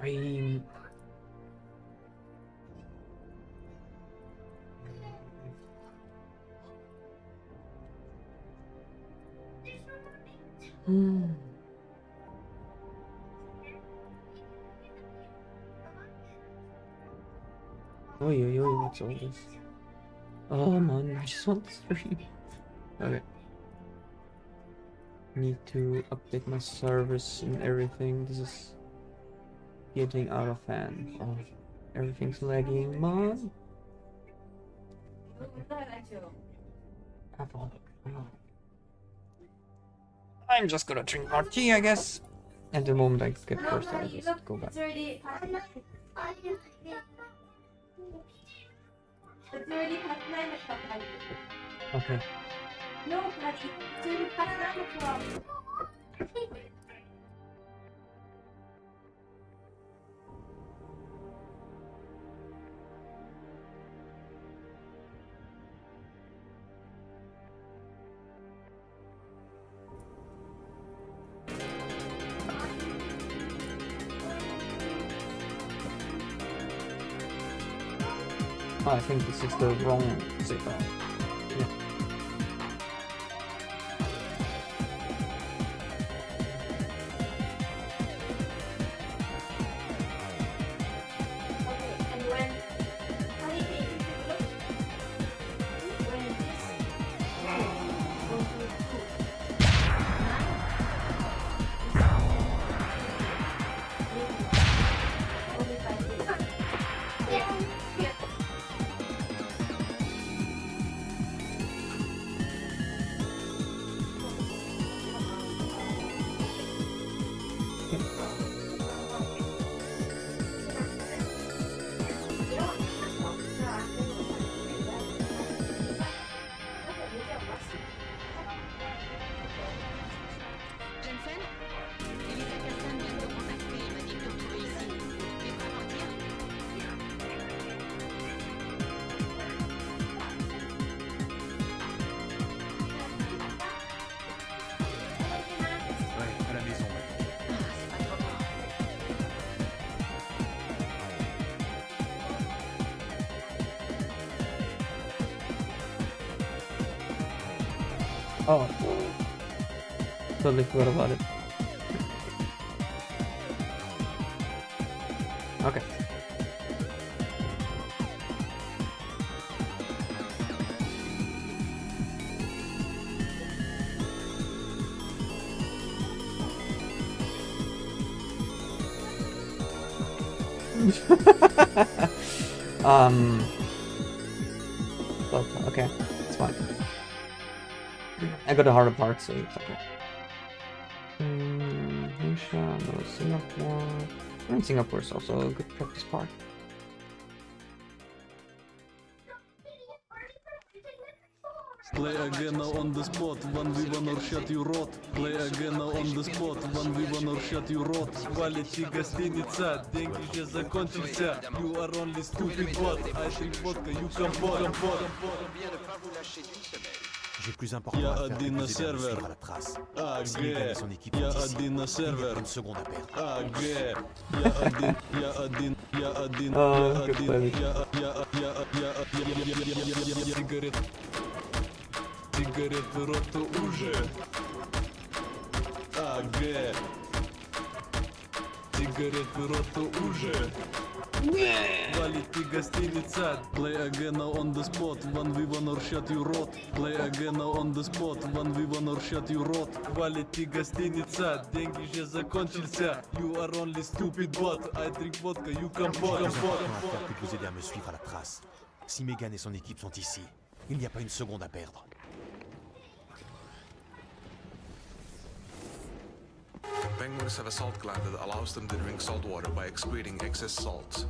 I Oi, what's all this? Oh man, I just want to stream. Okay. Need to update my servers and everything. This is getting out of hand. Oh, everything's lagging, man. Apple. Oh. I'm just gonna drink more tea, I guess. At the moment I get first, I'll just go back. It's already past 9 o'clock. Okay. No, Patty, it's already past 9 o'clock. Oh, I think this is the wrong signal. Yeah. Oh, totally forgot about it. Okay. But okay, it's fine. I got a harder part, so it's okay. Asia, no, Singapore. I mean, Singapore is also a good practice part. Play again now on the spot, 1v1 or shut you rot. Play again now on the spot, 1v1 or shut you rot. Quality гостиница, деньги же закончился. You are only stupid bot, I drink vodka, you come bot. J'ai plus important à faire que de vous aider à me suivre à la trace. Si Megan et son équipe sont ici, il n'y a pas une seconde à perdre. Сигарет в рот уже. Сигарет в рот уже. Quality гостиница. Play again now on the spot, 1v1 or shut you rot. Play again now on the spot, 1v1 or shut you rot. Quality гостиница, деньги же закончился. You are only stupid bot, I drink vodka, you come bot. J'ai plus important à faire que de vous aider à me suivre à la trace. Si Megan et son équipe sont ici, il n'y a pas une seconde à perdre. Penguins have a salt gland that allows them to drink salt water by excreting excess salt.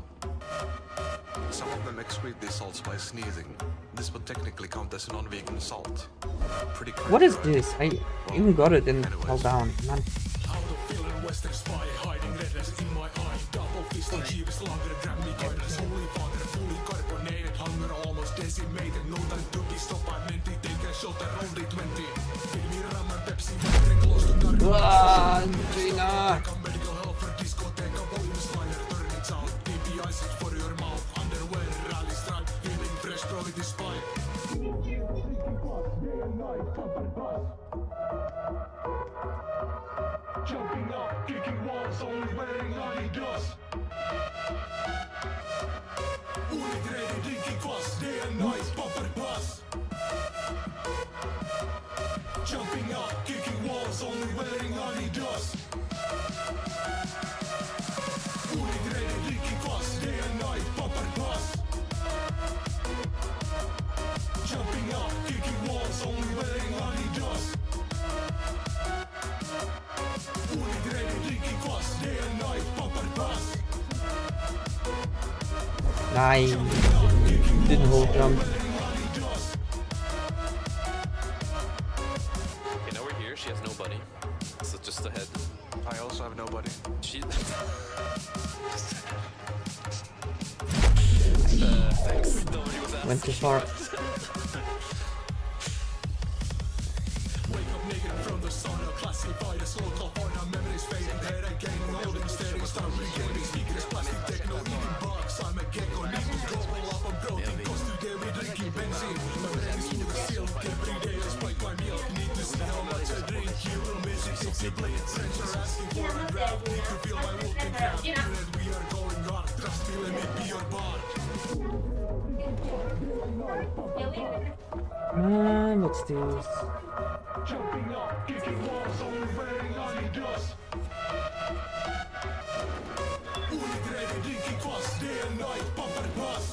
Some of them excrete these salts by sneezing. This would technically count as non-vegan salt. Pretty crazy, What is right? this? I even got it and fell down. Man. Western spy hiding redness in my eye. Double fist on cheapest longer Grammy guidance. Only father fully carbonated. Hunger almost decimated. No time to be stopped by Menti. Take a shot at only 20. Fill me rum and Pepsi. Getting close to dark. Gina! Medical help for discotheque. Volume slider. Jumping up, kicking walls, only wearing Adidas. Unit ready, drinking kvass, day and night, bumper pass. Jumping up, kicking walls, only wearing Adidas. Unit ready, drinking kvass, day and night, bumper pass. Jumping up, kicking walls, only wearing Adidas. Unit ready, drinking kvass, day and night, bumper pass. Nice. Didn't hold jump. Okay, now we're here. She has nobody. So just ahead. I also have nobody. She. Thanks. Nobody was asked. Went too far. Wake up naked from the sauna, classified as local fauna, memories fading, head again, holding steady, start regaining, speakers, plastic techno, eating bugs, I'm a gecko, need to gobble up, I'm broken, cause today we drinking benzene, my brain is full of silk, every day I spike my milk, need to see how much I drink, you will miss it, so play it, friends are asking for a draft, need to feel my walking craft, and we are going hard, trust me, let me be your bar. Let's do this. Jumping up, kicking walls, only wearing Adidas. Unit ready, drinking kvass, day and night, bumper pass.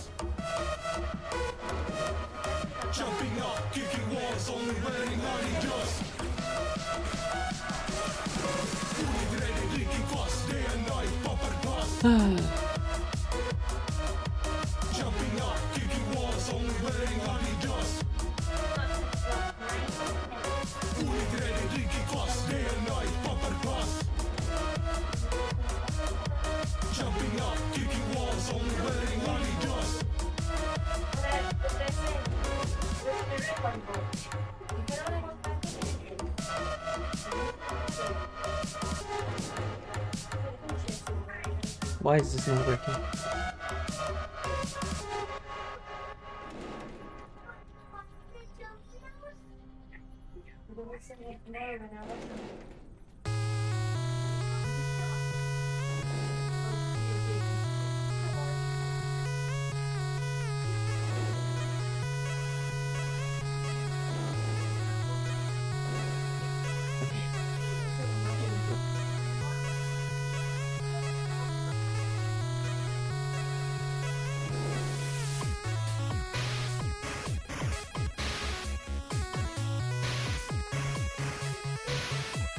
Jumping up, kicking walls, only wearing Adidas. Unit ready, drinking kvass, day and night, bumper pass. Jumping up, kicking walls, only wearing Adidas. Unit ready, drinking kvass, day and night, bumper pass. Jumping up, kicking walls, only wearing Adidas. Why is this not working?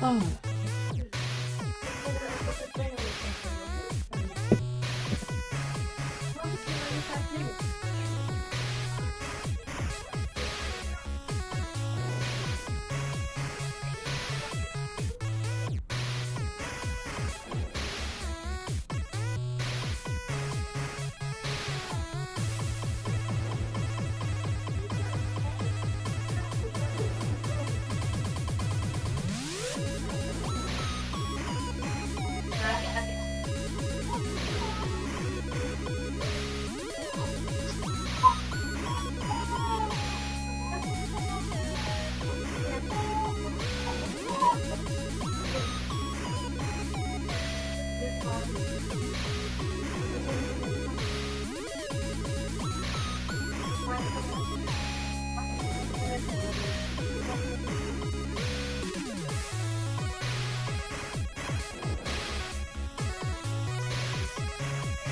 Oh.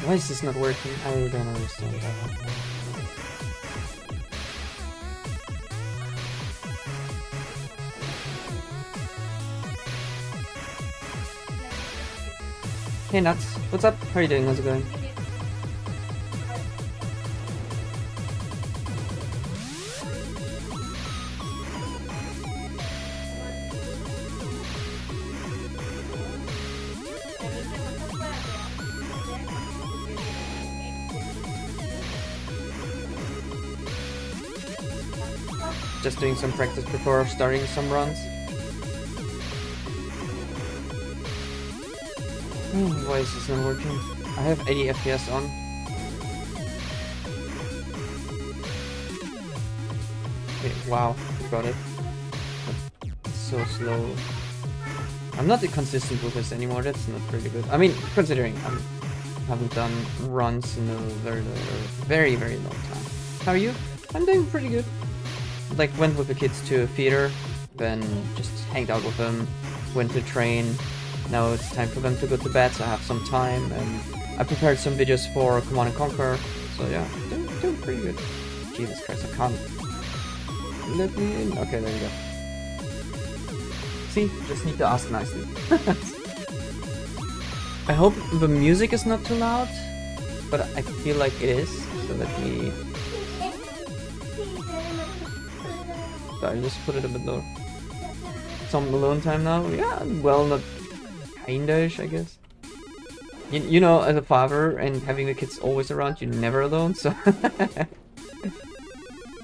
Why is this not working? I don't understand that. Hey Nuts, what's up? How are you doing? How's it going? Just doing some practice before starting some runs. Why is this not working? I have 80 FPS on. Okay, wow. got it. But it's so slow. I'm not consistent with this anymore, that's not really good. I mean, considering I haven't done runs in a very, very long time. How are you? I'm doing pretty good. Like, went with the kids to a theater, then just hanged out with them, went to train. Now it's time for them to go to bed, so I have some time, and I prepared some videos for Command & Conquer, so yeah, doing pretty good. Jesus Christ, I can't let me in. Okay, there you go. See, just need to ask nicely. I hope the music is not too loud, but I feel like it is, so let me... Sorry, just put it a bit lower. Some alone time now? Yeah, well, not kinda-ish, I guess. You know, as a father and having the kids always around, you're never alone, so...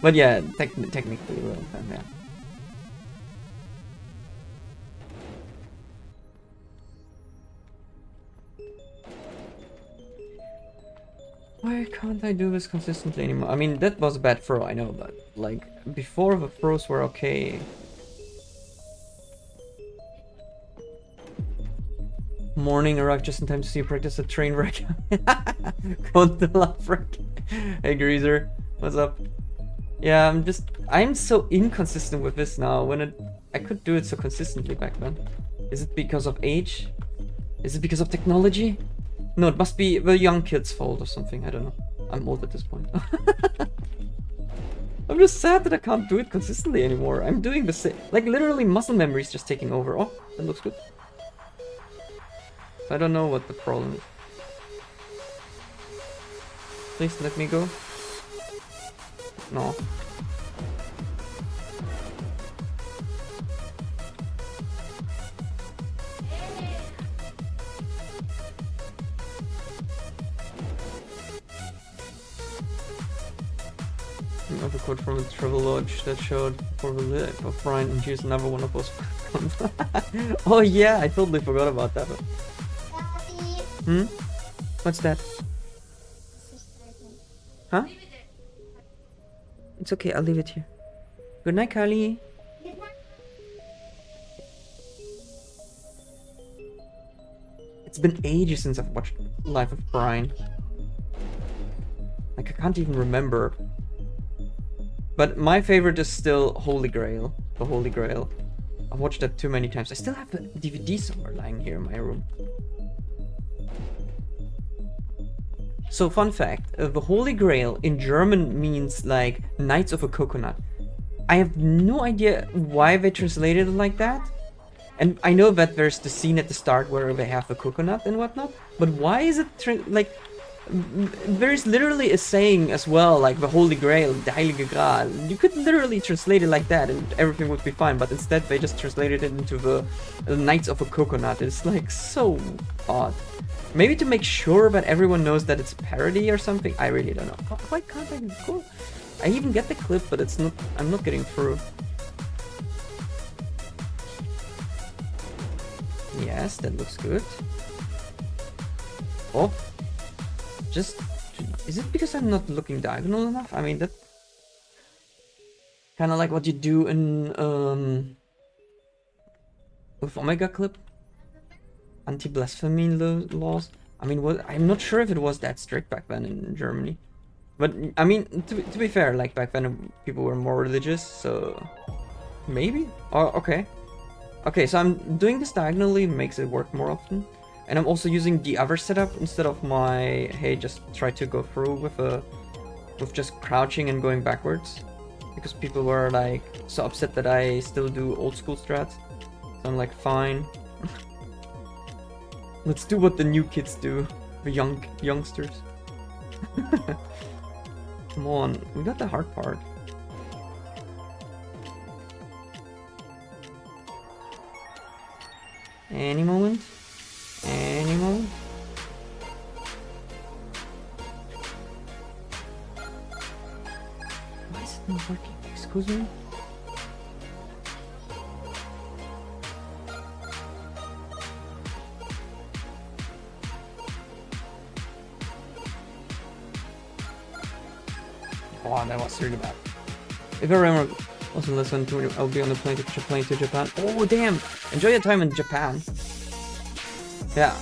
But yeah, technically alone time, yeah. Why can't I do this consistently anymore? I mean, that was a bad throw, I know, but like, before the throws were okay. Morning, arrived just in time to see you practice a train wreck. Going to laugh wreck. Hey Greaser, what's up? Yeah, I'm so inconsistent with this now, when I could do it so consistently back then. Is it because of age? Is it because of technology? No, it must be the young kid's fault or something, I don't know. I'm old at this point. I'm just sad that I can't do it consistently anymore. I'm doing the same, like literally muscle memory is just taking over. Oh, that looks good. I don't know what the problem is. Please let me go. No. Another quote from the Travel Lodge that showed for the life of Brian, and here's another one of us. Oh yeah, I totally forgot about that. Hmm? What's that? Huh? It's okay, I'll leave it here. Good night, Carly. It's been ages since I've watched Life of Brian. Like, I can't even remember. But my favorite is still Holy Grail. The Holy Grail. I've watched that too many times. I still have the DVD somewhere lying here in my room. So, fun fact, the Holy Grail in German means like Knights of a Coconut. I have no idea why they translated it like that. And I know that there's the scene at the start where they have the coconut and whatnot, but why is it like... There's literally a saying as well, like the Holy Grail, the Heilige Gral. You could literally translate it like that and everything would be fine, but instead they just translated it into the Knights of a Coconut. It's like so odd. Maybe to make sure that everyone knows that it's a parody or something. I really don't know. Why can't I go? I even get the clip, but it's not. I'm not getting through. Yes, that looks good. Oh. Just, is it because I'm not looking diagonal enough? I mean, that kind of like what you do in with Omega Clip, anti-blasphemy laws. I mean, I'm not sure if it was that strict back then in Germany, but I mean, to be fair, like back then people were more religious, so maybe. Oh, okay, so I'm doing this diagonally, makes it work more often. And I'm also using the other setup instead of my, hey, just try to go through with just crouching and going backwards. Because people were like so upset that I still do old school strats. So I'm like, fine. Let's do what the new kids do. The youngsters. Come on, we got the hard part. Any moment. Any moment. Why is it not working? Excuse me? Oh, that was really bad. If I remember Also listen to I'll be on the plane to Japan. Oh damn! Enjoy your time in Japan. Yeah,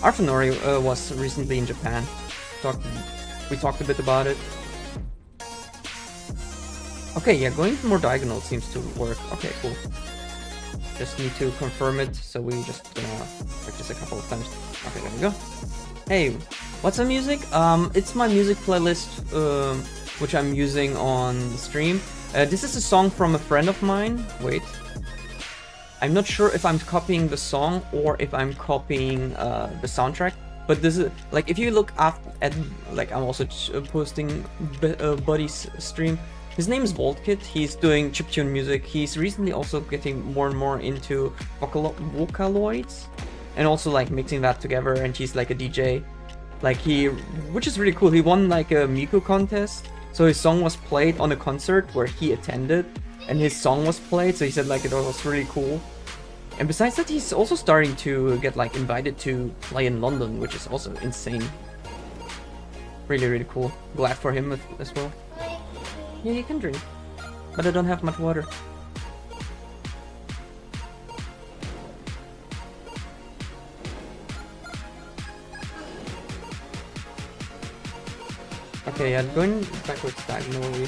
Arfanori was recently in Japan. We talked a bit about it. Okay, yeah, going more diagonal seems to work. Okay, cool. Just need to confirm it, so we just gonna practice a couple of times. Okay, there we go. Hey, what's the music? It's my music playlist, which I'm using on the stream. This is a song from a friend of mine. Wait. I'm not sure if I'm copying the song or if I'm copying the soundtrack. But this is, like, if you look at like, I'm also posting Buddy's stream. His name is Voltkit. He's doing chiptune music. He's recently also getting more and more into Vocaloids. And also, like, mixing that together. And he's, like, a DJ. Like, which is really cool. He won, like, a Miku contest. So his song was played on a concert where he attended. And his song was played. So he said, like, it was really cool. And besides that, he's also starting to get, like, invited to play in London, which is also insane. Really, really cool. Glad for him as well. Yeah, you can drink. But I don't have much water. Okay, yeah, going backwards diagonally.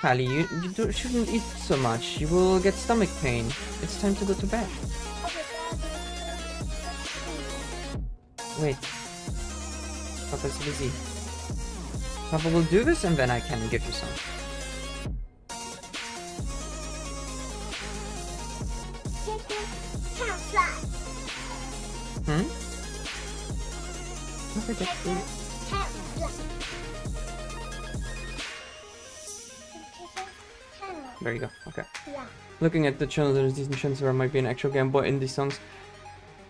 Kali, you shouldn't eat so much. You will get stomach pain. It's time to go to bed. Wait. Papa's busy. Papa will do this and then I can give you some. Hmm? Okay, that's good. There you go, okay. Yeah. Looking at the channel, there's decent chance there might be an actual Game Boy in these songs.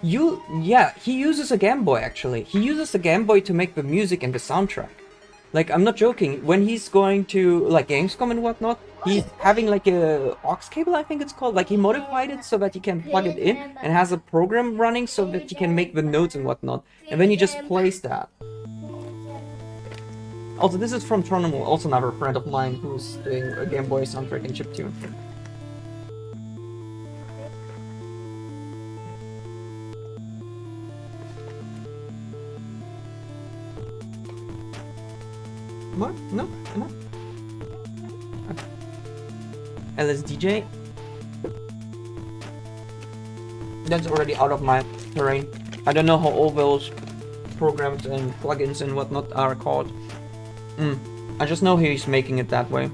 Yeah, he uses a Game Boy actually. He uses a Game Boy to make the music and the soundtrack. Like, I'm not joking, when he's going to, like, Gamescom and whatnot, he's having, like, a aux cable, I think it's called. Like, he modified it so that he can plug it in and has a program running so that he can make the notes and whatnot. And then he just plays that. Also, this is from Tronimal, also another friend of mine who's doing a Game Boy soundtrack in chiptune. What? No? Enough? Okay. LSDJ? That's already out of my terrain. I don't know how all those programs and plugins and whatnot are called. I just know he's making it that way.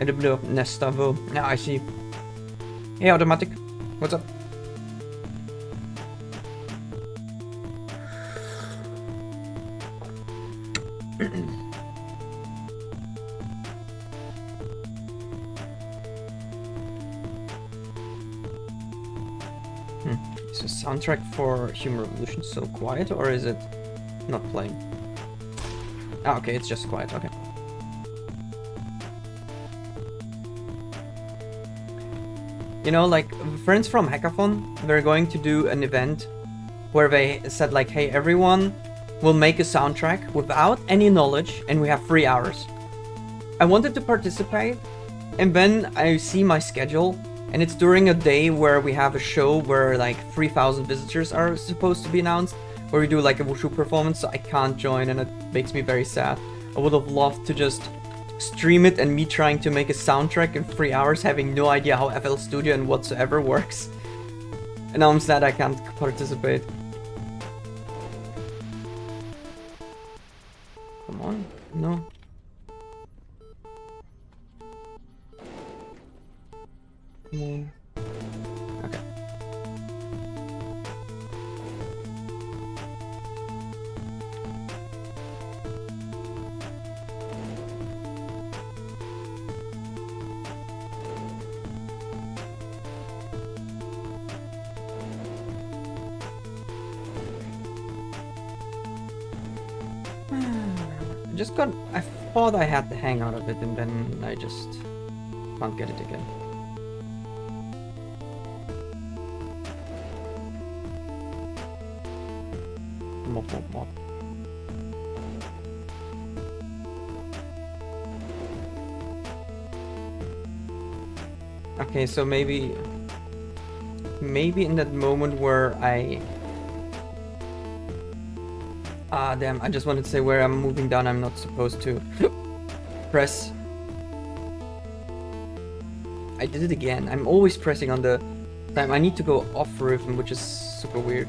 AW Nesta Vo. Yeah, I see. Hey, Automatic. What's up? Is the soundtrack for Human Revolution so quiet, or is it not playing? Ah, okay, it's just quiet, okay. You know, like, friends from Hackathon, they're going to do an event where they said, like, hey, everyone will make a soundtrack without any knowledge, and we have 3 hours. I wanted to participate, and then I see my schedule, and it's during a day where we have a show where, like, 3,000 visitors are supposed to be announced, where we do, like, a wushu performance, so I can't join, and it makes me very sad. I would have loved to just stream it and me trying to make a soundtrack in 3 hours, having no idea how FL Studio and whatsoever works. And now I'm sad I can't participate. Come on, no. Come on. Okay. I thought I had the hang out of it, and then I just can't get it again. Mop, mop, mop. Okay, so maybe in that moment where damn, I just wanted to say where I'm moving down, I'm not supposed to press. I did it again. I'm always pressing on the time. I need to go off rhythm, which is super weird.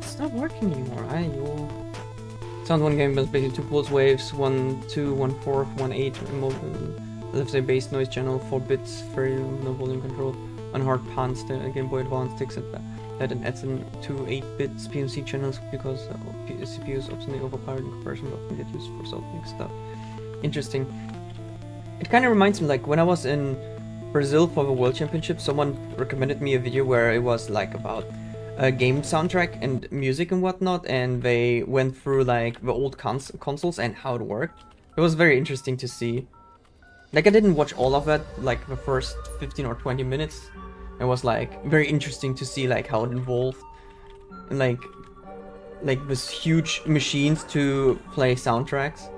It's not working anymore. Sound one game was basically 2 pulse waves, 1 2, 1 4, 1 8, let's say bass noise channel, 4 bits, very no volume control, on hard pans, the Game Boy Advance takes it that and adds in 2 8-bit PMC channels because CPU is obviously overpowered in comparison to often get used for solving stuff. Interesting. It kind of reminds me like when I was in Brazil for the World Championship, someone recommended me a video where it was like about game soundtrack and music and whatnot, and they went through like the old consoles and how it worked. It was very interesting to see. Like I didn't watch all of it, like the first 15 or 20 minutes. It was like very interesting to see like how it evolved, and like this huge machines to play soundtracks,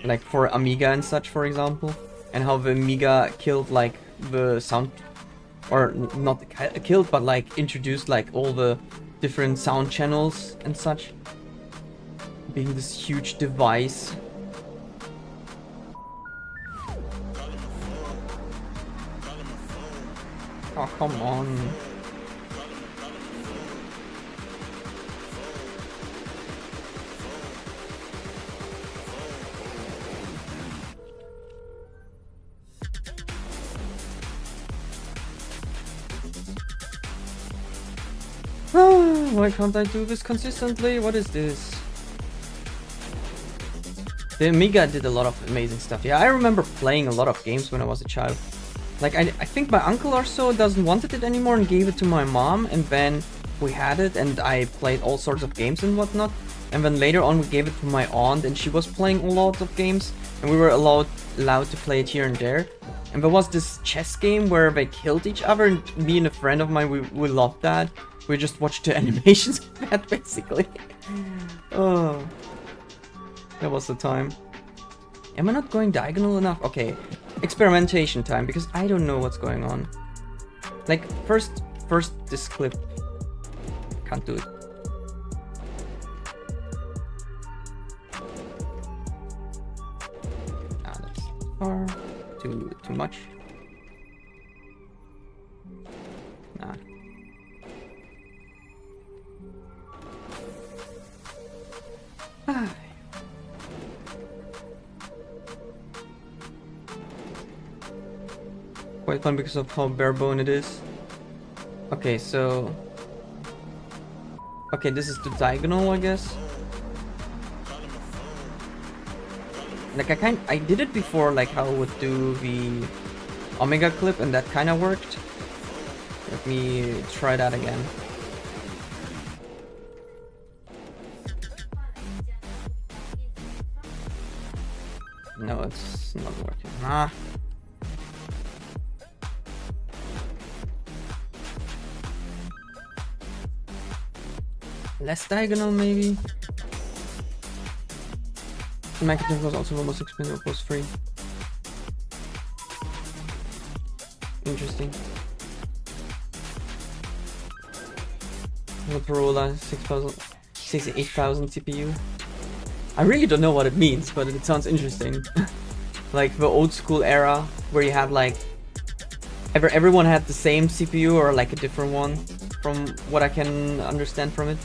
like for Amiga and such, for example, and how the Amiga killed like the sound. Or not killed, but like introduced like all the different sound channels and such. Being this huge device. Oh, come on. Why can't I do this consistently? What is this? The Amiga did a lot of amazing stuff. Yeah, I remember playing a lot of games when I was a child. Like, I think my uncle or so doesn't wanted it anymore and gave it to my mom, and then we had it and I played all sorts of games and whatnot. And then later on we gave it to my aunt and she was playing a lot of games and we were allowed to play it here and there. And there was this chess game where they killed each other, and me and a friend of mine, we loved that. We just watched the animations of that, basically. Oh, that was the time. Am I not going diagonal enough? Okay, experimentation time, because I don't know what's going on. Like, first this clip. Can't do it. Ah, that's far. Too much. Nah. Quite fun because of how barebone it is. Okay, so... Okay, this is the diagonal, I guess. Like, I did it before, like how I would do the Omega clip, and that kind of worked. Let me try that again. No, it's not working. Ah. Less diagonal, maybe? The marketing was also almost expensive, it was free. Interesting. Motorola 68,000 CPU. I really don't know what it means, but it sounds interesting. Like the old school era where you had like everyone had the same CPU or like a different one, from what I can understand from it.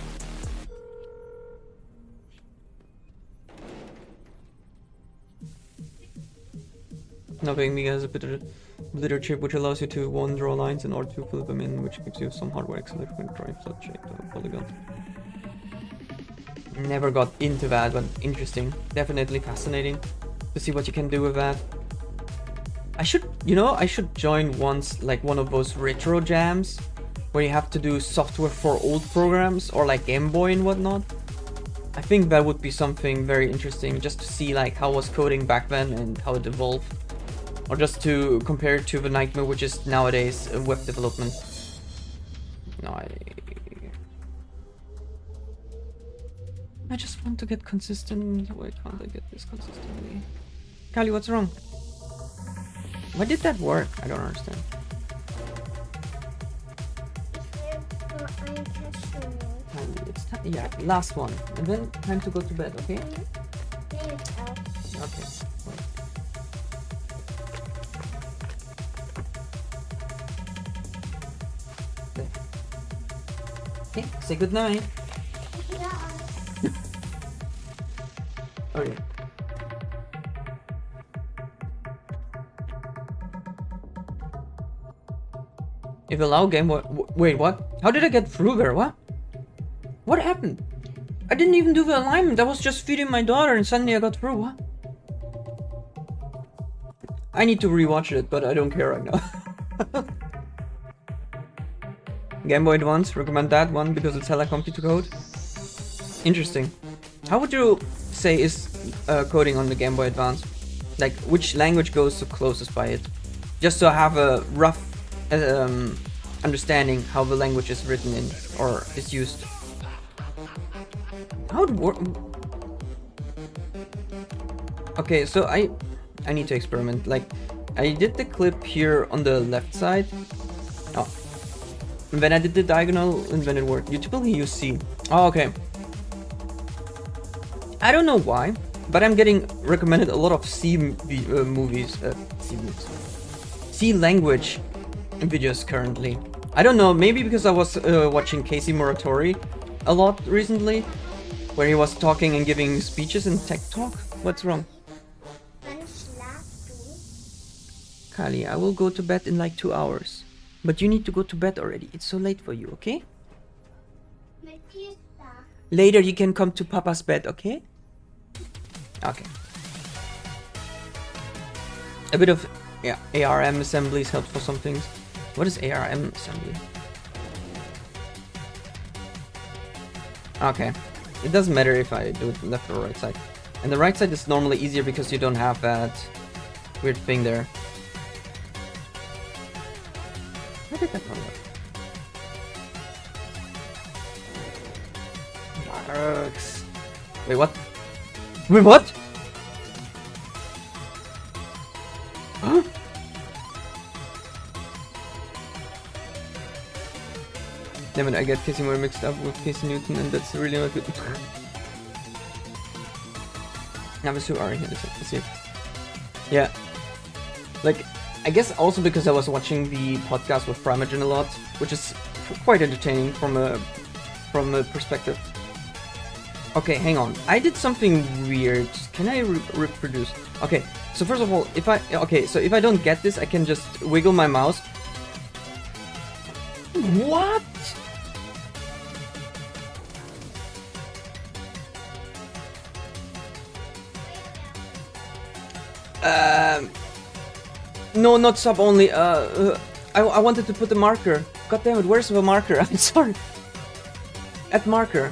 Now the Amiga has a bit of blitter chip which allows you to one draw lines in order to fill them in, which gives you some hardware acceleration when drawing flat shaped polygons. Never got into that, but interesting. Definitely fascinating to see what you can do with that. I should join once like one of those retro jams where you have to do software for old programs or like Game Boy and whatnot. I think that would be something very interesting just to see like how was coding back then and how it evolved. Or just to compare it to the nightmare, which is nowadays web development. No, I just want to get consistent. Why can't I get this consistently? Kali, what's wrong? Why did that work? I don't understand. It's time. Yeah, last one. And then time to go to bed, okay? Okay. Wait. There. Okay, say goodnight. Okay. If allow game, wait, what? How did I get through there? What? What happened? I didn't even do the alignment. I was just feeding my daughter and suddenly I got through. What? I need to rewatch it, but I don't care right now. Game Boy Advance, recommend that one because it's hella comfy to code. Interesting. How would you say is coding on the Game Boy Advance? Like, which language goes the closest by it? Just to have a rough understanding how the language is written in or is used. How would work? Okay, so I need to experiment. Like, I did the clip here on the left side. Oh, and then I did the diagonal, and then it worked. You typically use C. Oh, okay. I don't know why, but I'm getting recommended a lot of C movies, C language videos currently. I don't know, maybe because I was watching Casey Muratori a lot recently, where he was talking and giving speeches in Tech Talk. What's wrong? Kali, I will go to bed in like 2 hours. But you need to go to bed already. It's so late for you, okay? Later you can come to Papa's bed, okay? Okay. A bit of ARM assemblies helps for some things. What is ARM assembly? Okay. It doesn't matter if I do it left or right side. And the right side is normally easier because you don't have that weird thing there. Where did that one go? Marks. Wait, what? Wait, what? Huh? Damn it, I get Casey Moore mixed up with Casey Newton, and that's really not good. Now the two are here, let's see. Yeah. Like, I guess also because I was watching the podcast with Primagen a lot, which is quite entertaining from a perspective. Okay, hang on. I did something weird. Can I reproduce? Okay, so first of all, if I don't get this, I can just wiggle my mouse. What? No, not sub only. I wanted to put the marker. God damn it, where's the marker? I'm sorry. At marker.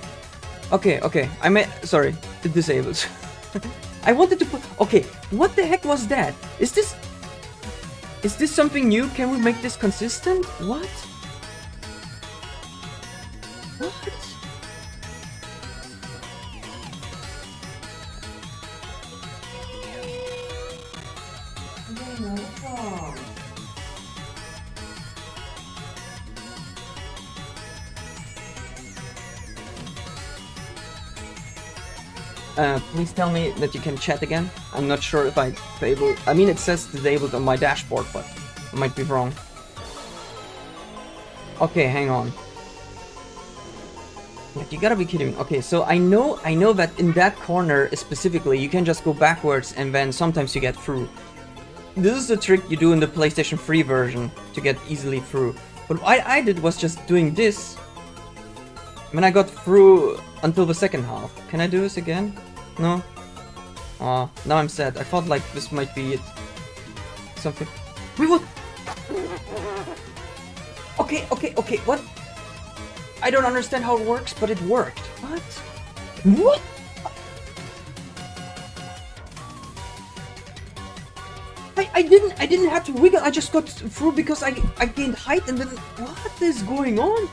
Okay. I may. Sorry, it disables. I wanted to put. Okay, what the heck was that? Is this something new? Can we make this consistent? What? What? Please tell me that you can chat again. I'm not sure if I able. I mean, it says disabled on my dashboard, but I might be wrong. Okay, hang on. Like, you gotta be kidding me. Okay, so I know that in that corner specifically, you can just go backwards and then sometimes you get through. This is the trick you do in the PlayStation 3 version to get easily through. But what I did was just doing this. When I got through until the second half. Can I do this again? No? Aw, now I'm sad. I thought like this might be it. Something. Wait, what? Okay, what? I don't understand how it works, but it worked. What? What? I didn't have to wiggle. I just got through because I gained height and then what is going on?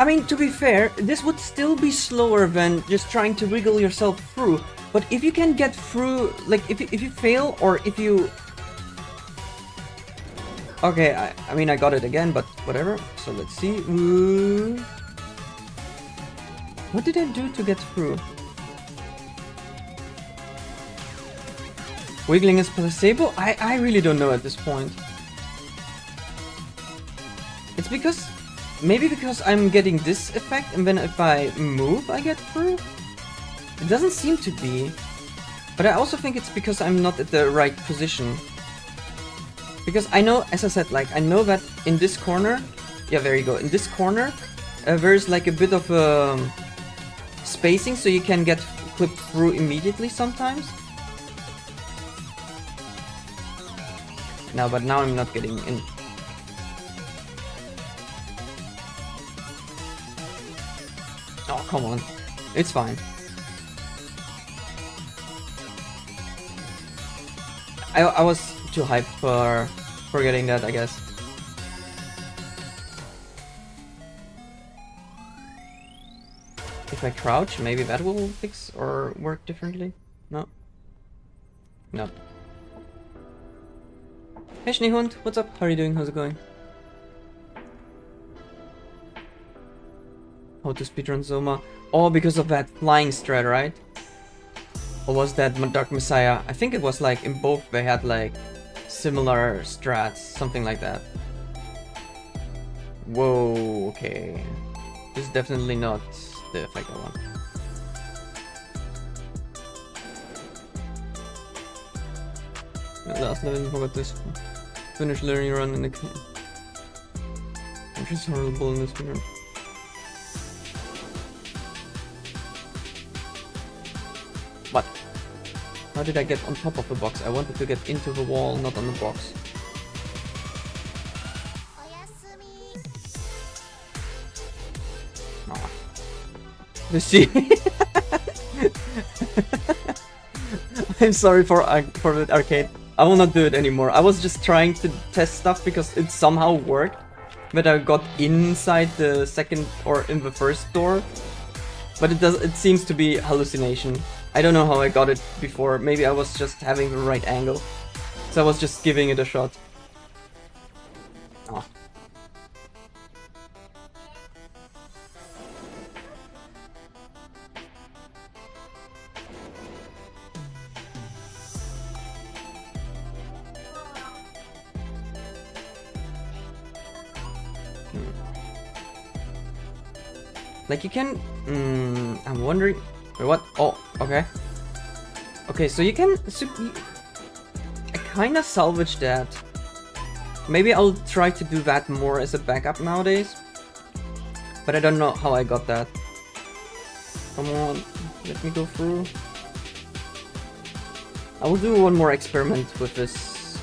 I mean, to be fair, this would still be slower than just trying to wiggle yourself through. But if you can get through, like if you fail or if you... Okay, I mean I got it again, but whatever. So let's see. Ooh. What did I do to get through? Wiggling is placebo? I really don't know at this point. It's because... Maybe because I'm getting this effect and then if I move I get through? It doesn't seem to be. But I also think it's because I'm not at the right position. Because I know, as I said, like, I know that in this corner... Yeah, there you go. In this corner, there's like a bit of spacing so you can get clipped through immediately sometimes. No, but now I'm not getting in. Oh, come on. It's fine. I was too hyped for getting that, I guess. If I crouch, maybe that will fix or work differently? No. No. Hey Schneehund, what's up? How are you doing? How's it going? How to speedrun Zoma? Oh, because of that flying strat, right? Or was that Dark Messiah? I think it was like in both they had like similar strats, something like that. Whoa, okay. This is definitely not the effect I want. Last level, I forgot this. Finish learning run in the cave. I'm just horrible in this video. What? How did I get on top of the box? I wanted to get into the wall, not on the box. Ah. You see? I'm sorry for the arcade. I will not do it anymore. I was just trying to test stuff because it somehow worked. But I got inside the second or in the first door. But it seems to be hallucination. I don't know how I got it before. Maybe I was just having the right angle. So I was just giving it a shot. Oh. Like you can... I'm wondering... Wait, what? Oh, okay. Okay, so you can... I kinda salvaged that. Maybe I'll try to do that more as a backup nowadays. But I don't know how I got that. Come on, let me go through. I will do one more experiment with this.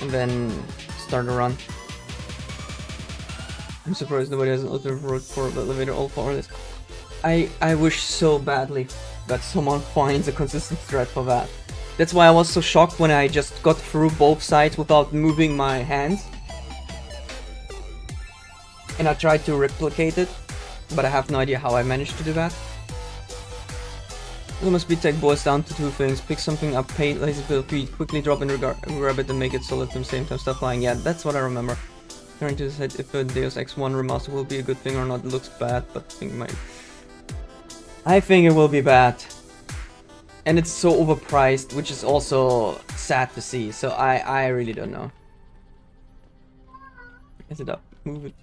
And then start a run. I'm surprised nobody has an alternate road for the elevator all for this. I wish so badly that someone finds a consistent thread for that. That's why I was so shocked when I just got through both sides without moving my hands. And I tried to replicate it, but I have no idea how I managed to do that. The speed tech boils down to two things: pick something up, pay lazy fill feet, quickly drop and grab it and make it solid at the same time. Stop flying. Yeah, that's what I remember. Trying to decide if a Deus Ex 1 remaster will be a good thing or not. It looks bad, but I think it will be bad. And it's so overpriced, which is also sad to see. So I really don't know. Is it up? Move it.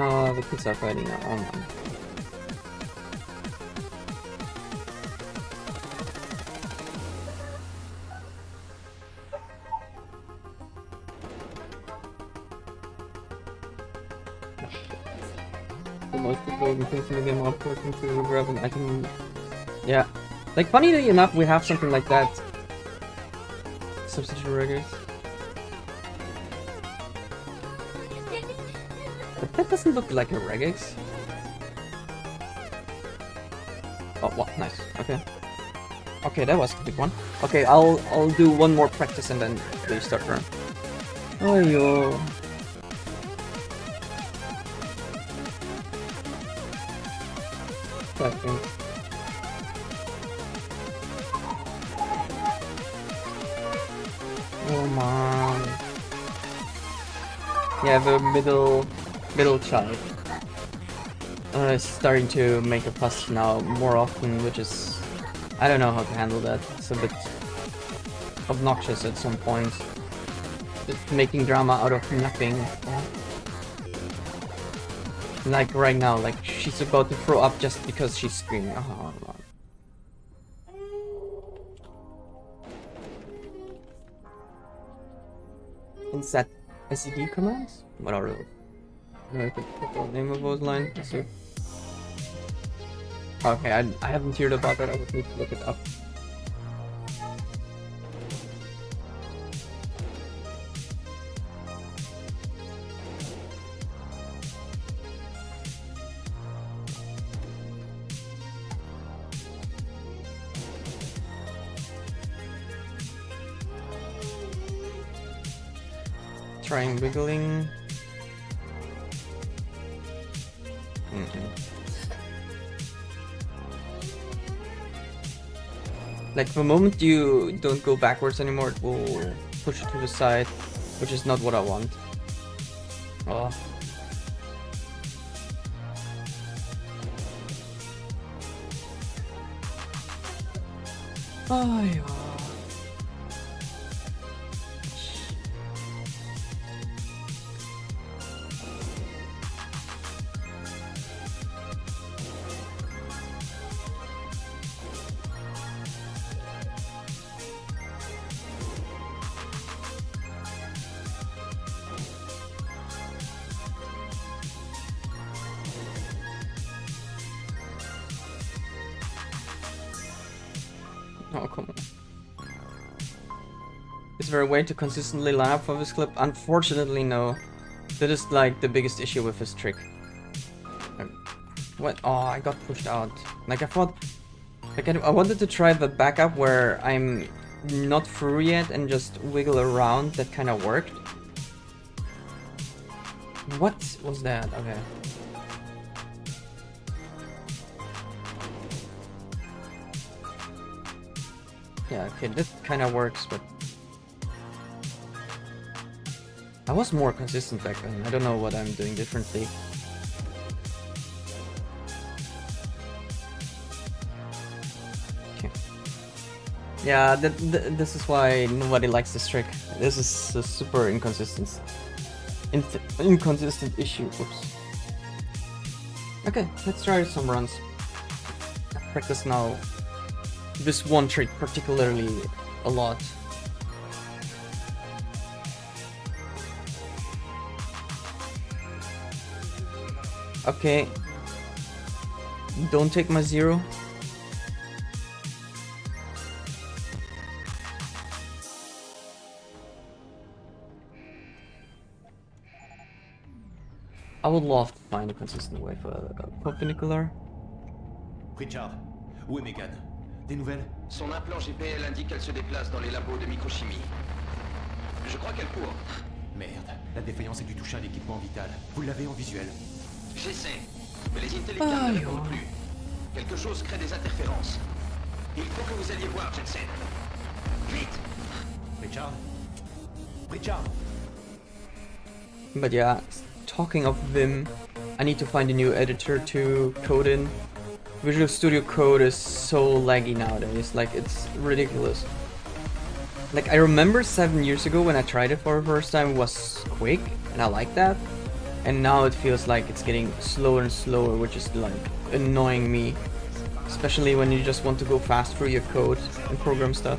Oh, the kids are fighting now. Oh man. The most important things in the game are important to grab an item. Yeah. Like, funnily enough, we have something like that substitute regex. But that doesn't look like a regex. Oh, what? Nice. Okay. Okay, that was a big one. Okay, I'll do one more practice and then we start turn. Oh yo. I think. Oh man. Yeah, the middle child is starting to make a fuss now more often, which is, I don't know how to handle that. It's a bit obnoxious at some points. Just making drama out of nothing. Like right now, like she's about to throw up just because she's screaming. Oh, man. Insert SED commands? What are those? No, I could put the name of those lines. Let's see. Okay, I haven't heard about that. I would need to look it up. Trying wiggling. Like the moment you don't go backwards anymore, it will push you to the side, which is not what I want. Oh. Oh, yeah. Oh, come on. Is there a way to consistently line up for this clip? Unfortunately, no. That is like the biggest issue with this trick. What? Oh, I got pushed out. Like I thought, like I wanted to try the backup where I'm not through yet and just wiggle around. That kind of worked. What was that? Okay. Yeah, okay, that kind of works, but I was more consistent back then. I don't know what I'm doing differently. Okay. Yeah, this is why nobody likes this trick. This is a super inconsistent issue. Oops. Okay, let's try some runs. I practice now this one trick particularly a lot. Okay. Don't take my zero. I would love to find a consistent way for a perpendicular. Richard, où est Megan? Des nouvelles? Son implant GPL indique qu'elle se déplace dans les labos de microchimie. Je crois qu'elle court. Merde, la défaillance est due toucher un équipement vital. Vous l'avez en visuel? J'essaie, mais les intellicables ne répondent plus. Quelque chose crée des interférences. Il faut que vous alliez voir, Jensen. Vite! Richard? Richard? But yeah, talking of Vim, I need to find a new editor to code in. Visual Studio Code is so laggy nowadays, like it's ridiculous. Like I remember 7 years ago when I tried it for the first time, it was quick and I liked that. And now it feels like it's getting slower and slower, which is like annoying me. Especially when you just want to go fast through your code and program stuff.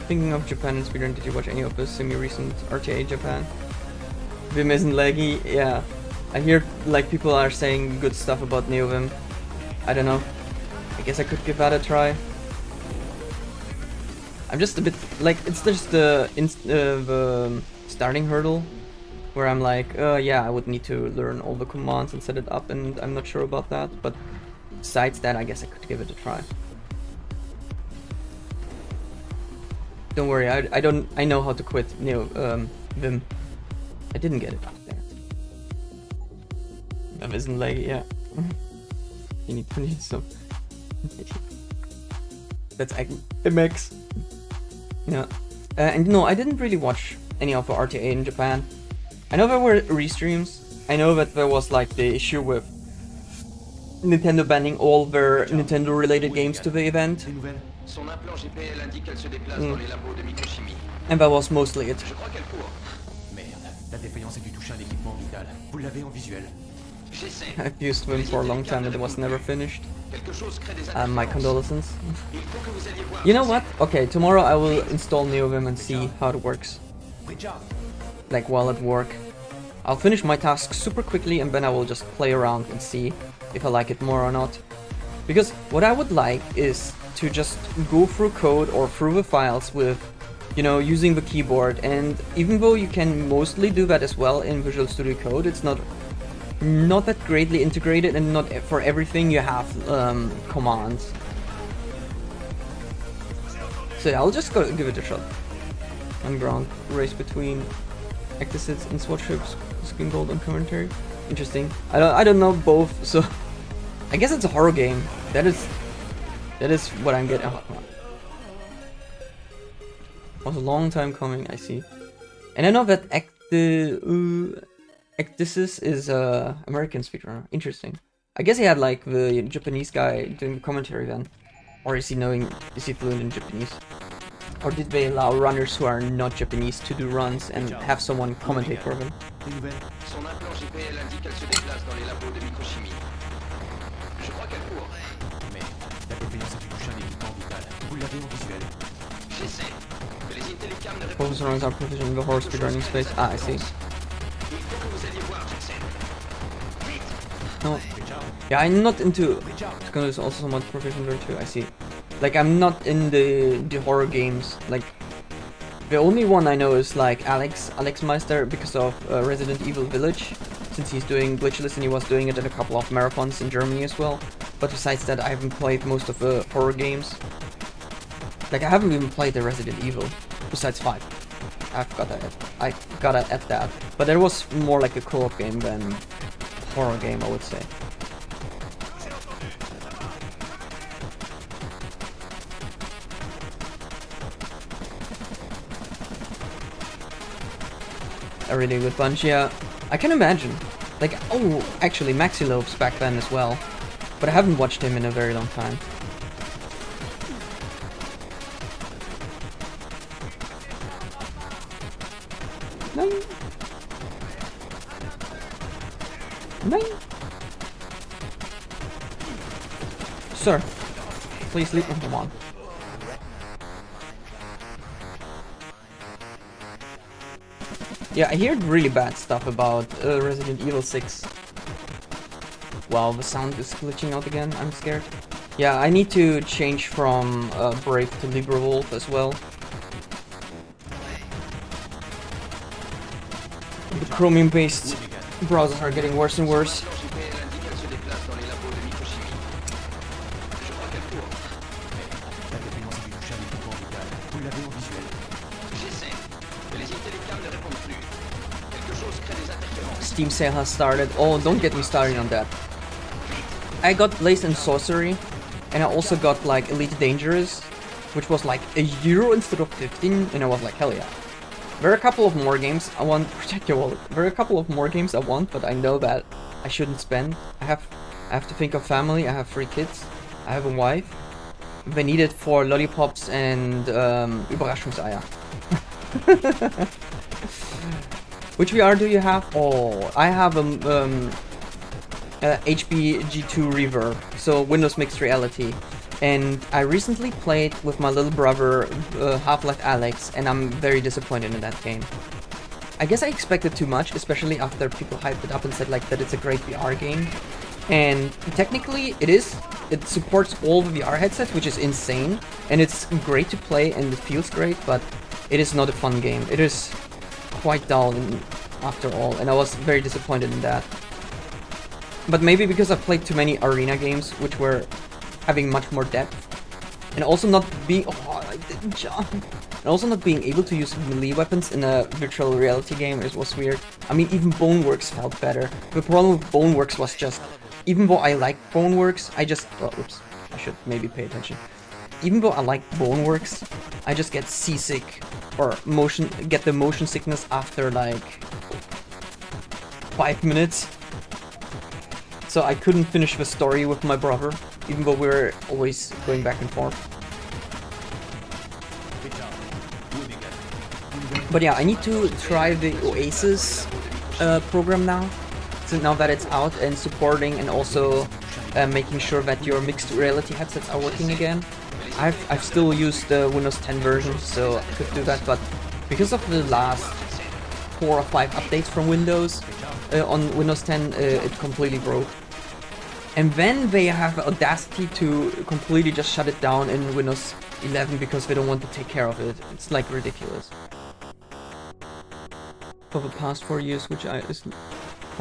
Thinking of Japan and speedrun, did you watch any of the semi-recent RTA Japan? Vim isn't laggy, yeah. I hear like people are saying good stuff about NeoVim. I don't know. I guess I could give that a try. I'm just a bit like, it's just the starting hurdle where I'm like, yeah, I would need to learn all the commands and set it up, and I'm not sure about that. But besides that, I guess I could give it a try. Don't worry, I know how to quit Vim. I didn't get it. That isn't like, yeah. You need some. That's MX. Yeah. And no, I didn't really watch any of the RTA in Japan. I know there were restreams. I know that there was like the issue with Nintendo banning all their Nintendo related games to the event. Son implant GPL indique qu'elle se déplace dans les labos de microchimie. And that was mostly it. Je crois qu'elle court. Merde, la défaillance a dû toucher un équipement vital. Vous l'avez en visuel. J'essaie. I've used Vim for a long time and it was never finished. Quelque chose crée des My interférences. condolences. Il faut que vous alliez voir. You know what? Okay, tomorrow I will install NeoVim and see how it works. Like while at work. I'll finish my task super quickly and then I will just play around and see if I like it more or not. Because what I would like is to just go through code or through the files with, you know, using the keyboard. And even though you can mostly do that as well in Visual Studio Code, it's not that greatly integrated, and not for everything you have commands. So yeah, I'll just go give it a shot. On ground, race between Acticids and SWAT ships, Skin Gold on commentary. Interesting. I don't know both, so I guess it's a horror game. That is what I'm getting. Oh, was a long time coming, I see. And I know that Acticis is American speedrunner. Interesting. I guess he had like the Japanese guy doing the commentary then. Or is he fluent in Japanese? Or did they allow runners who are not Japanese to do runs and have someone commentate for them? Son implant GPL indique qu'elle se déplace dans les labos de microchimie. Je crois qu'elle court. Merde, la défaillance a dû toucher un équipement vital. Vous l'avez en visuel. J'essaie. Que les intellicames ne répondent Focus runs are proficient in the horse speedrunning space. Ah, I see. Il faut que vous alliez voir, Jensen. No. Yeah, I'm not into... Because is also somewhat proficient there too, I see. Like, I'm not in the horror games. Like, the only one I know is like Alex Meister because of Resident Evil Village. Since he's doing glitchless and he was doing it in a couple of marathons in Germany as well. But besides that, I haven't played most of the horror games. Like, I haven't even played the Resident Evil, besides 5. I gotta add that. But it was more like a co-op game than horror game, I would say. A really good bunch, yeah. I can imagine. Like, oh, actually, Maxilopes back then as well. But I haven't watched him in a very long time. No. No. Sir, please leave me alone. Yeah, I heard really bad stuff about Resident Evil 6. Wow, the sound is glitching out again. I'm scared. Yeah, I need to change from Brave to LibreWolf as well. The Chromium-based browsers are getting worse and worse. Steam sale has started. Oh, don't get me started on that. I got Blaze and Sorcery, and I also got like Elite Dangerous, which was like €1 instead of 15, and I was like, hell yeah. There are a couple of more games I want. Protect your wallet. There are a couple of more games I want, but I know that I shouldn't spend. I have to think of family. I have 3 kids. I have a wife. They need it for lollipops and Überraschungseier. Which VR do you have? Oh, I have a HP G2 Reverb, so Windows Mixed Reality. And I recently played with my little brother Half-Life Alyx, and I'm very disappointed in that game. I guess I expected too much, especially after people hyped it up and said like that it's a great VR game. And technically it is, it supports all the VR headsets, which is insane, and it's great to play and it feels great, but it is not a fun game. It is quite dull after all, and I was very disappointed in that. But maybe because I've played too many arena games, which were having much more depth, and also not being I didn't jump. And also not being able to use melee weapons in a virtual reality game was weird. I mean, even Boneworks felt better. The problem with Boneworks was just, even though I like Boneworks, oops, I should maybe pay attention. Even though I like Boneworks, I just get seasick or get the motion sickness after like 5 minutes. So I couldn't finish the story with my brother, even though we were always going back and forth. But yeah, I need to try the Oasis program now. So now that it's out and supporting, and also making sure that your mixed reality headsets are working again. I've still used the Windows 10 version, so I could do that, but because of the last 4 or 5 updates from Windows on Windows 10, it completely broke. And then they have the audacity to completely just shut it down in Windows 11 because they don't want to take care of it. It's like ridiculous. For the past 4 years, which I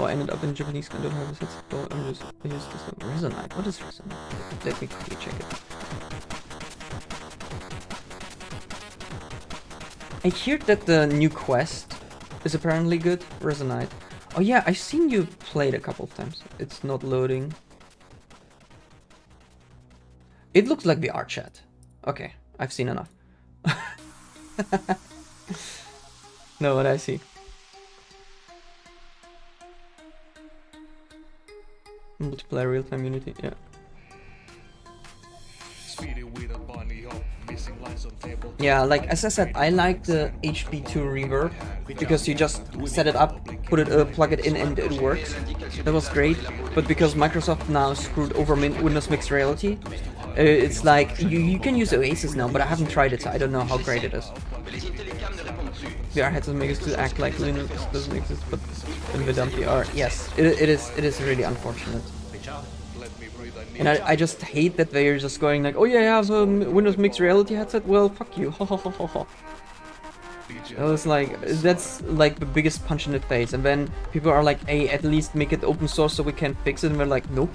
ended up in Japanese, I don't have a sense of I'm just used to some Resonite. What is Resonite? Let me quickly check it. I hear that the new quest is apparently good. Resonite. Oh yeah, I've seen you play it a couple of times. It's not loading. It looks like VR chat. Okay, I've seen enough. No, what I see. Multiplayer real-time Unity, yeah. Yeah, like as I said, I like the HB2 reverb because you just set it up, plug it in, and it works. That was great. But because Microsoft now screwed over Windows Mixed Reality, it's like you can use Oasis now, but I haven't tried it, so I don't know how great it is. VR headsets make us to act like Linux doesn't exist, but in the dump VR, yes, it is really unfortunate. And I just hate that they're just going like, oh yeah, I have a Windows Mixed Reality headset, well, fuck you, ha ha ha ha ha. I was like, that's like the biggest punch in the face, and then people are like, hey, at least make it open source so we can fix it, and we're like, nope.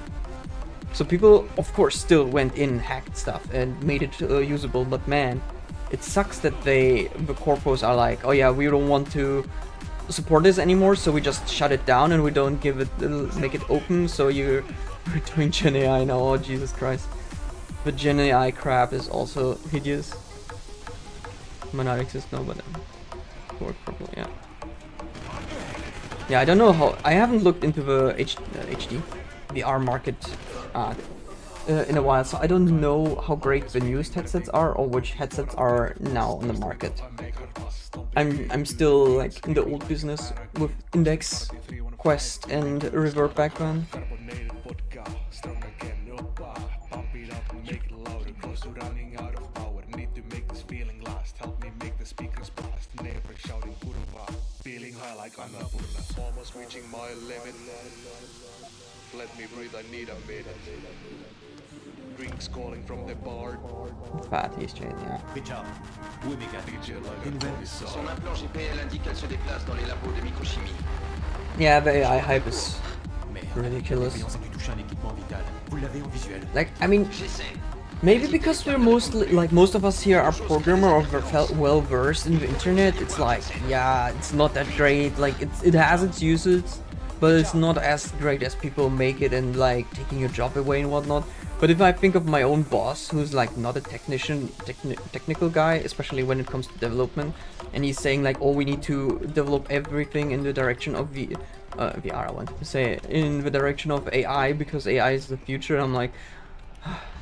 So people, of course, still went in, hacked stuff, and made it usable, but man, it sucks that the corpos are like, oh yeah, we don't want to support this anymore, so we just shut it down and we don't give it, make it open, so we're doing Gen AI now. Oh Jesus Christ. The Gen AI crap is also hideous. Might not exist now, but work properly, yeah. Yeah, I don't know how, I haven't looked into the HD, VR market in a while, so I don't know how great the newest headsets are or which headsets are now on the market. I'm still like in the old business with Index, Quest, and Reverb background. Almost reaching my limit. Let me breathe, I need a minute. Drinks calling from the bar. Fat he's changing, yeah. Son implant GPL indique qu'elle se déplace dans les labos de microchimie. Yeah, the AI hype is ridiculous. Like, I mean, maybe because we're mostly, like most of us here are programmer or well versed in the internet, it's like, yeah, it's not that great, like it has its uses, but it's not as great as people make it and like taking your job away and whatnot. But if I think of my own boss, who's like not a technical guy, especially when it comes to development, and he's saying like, oh, we need to develop everything in the direction of VR, I wanted to say, in the direction of AI, because AI is the future, I'm like,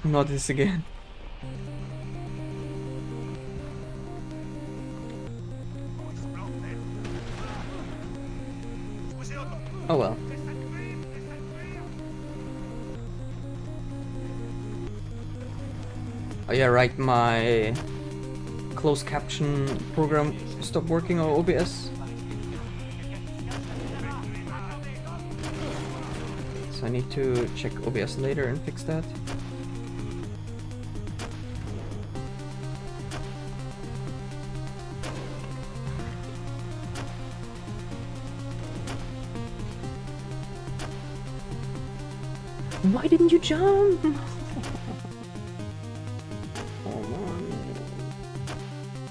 not this again. Oh well. Oh yeah, right, my closed caption program stopped working on OBS. So I need to check OBS later and fix that. Why didn't you jump? Come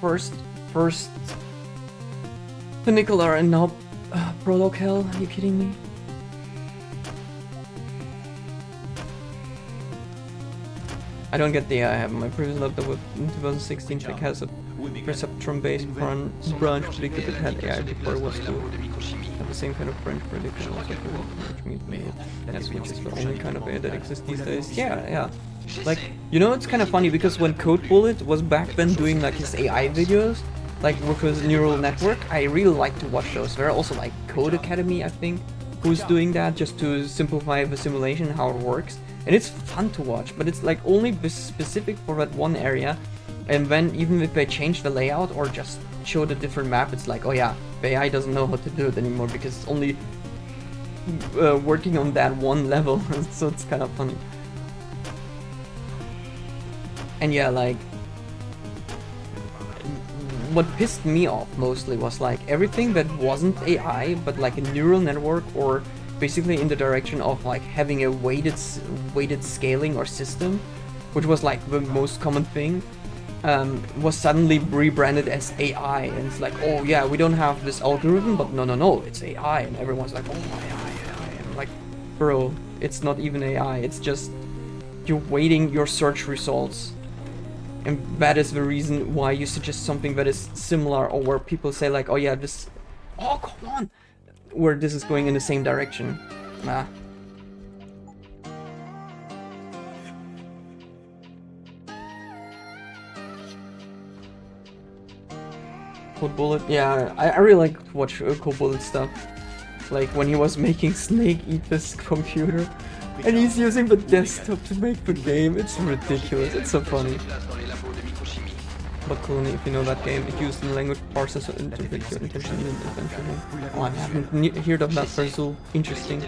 on. First Pinnacle and now Prologue Hell. Are you kidding me? I don't get the I have my previous laptop with in 2016 that has a Perceptron-based branch predicted it had AI before it was to have the same kind of branch prediction also for which means that's which is the only kind of AI that exists these days. Yeah. Like, you know, it's kind of funny because when CodeBullet was back then doing like his AI videos, like with his neural network, I really like to watch those. There are also like Code Academy, I think, who's doing that just to simplify the simulation, how it works. And it's fun to watch, but it's like only specific for that one area. And then even if they change the layout or just show the different map, it's like, oh yeah, the AI doesn't know how to do it anymore because it's only working on that one level. So it's kind of funny. And yeah, like, what pissed me off mostly was like everything that wasn't AI, but like a neural network or basically in the direction of like having a weighted scaling or system, which was like the most common thing, was suddenly rebranded as AI. And it's like, oh yeah, we don't have this algorithm, but no, it's AI. And everyone's like, oh my AI. I'm like, bro, it's not even AI. It's just you're weighting your search results. And that is the reason why you suggest something that is similar, or where people say like, oh yeah, this, oh come on, where this is going in the same direction. Nah. CodeBullet, yeah, I really like to watch CodeBullet stuff. Like when he was making Snake eat this computer, and he's using the desktop to make the game. It's ridiculous. It's so funny. But Clooney, if you know that game, it used the language parsers to interpret your intention eventually. Oh, I haven't heard of that puzzle. Interesting.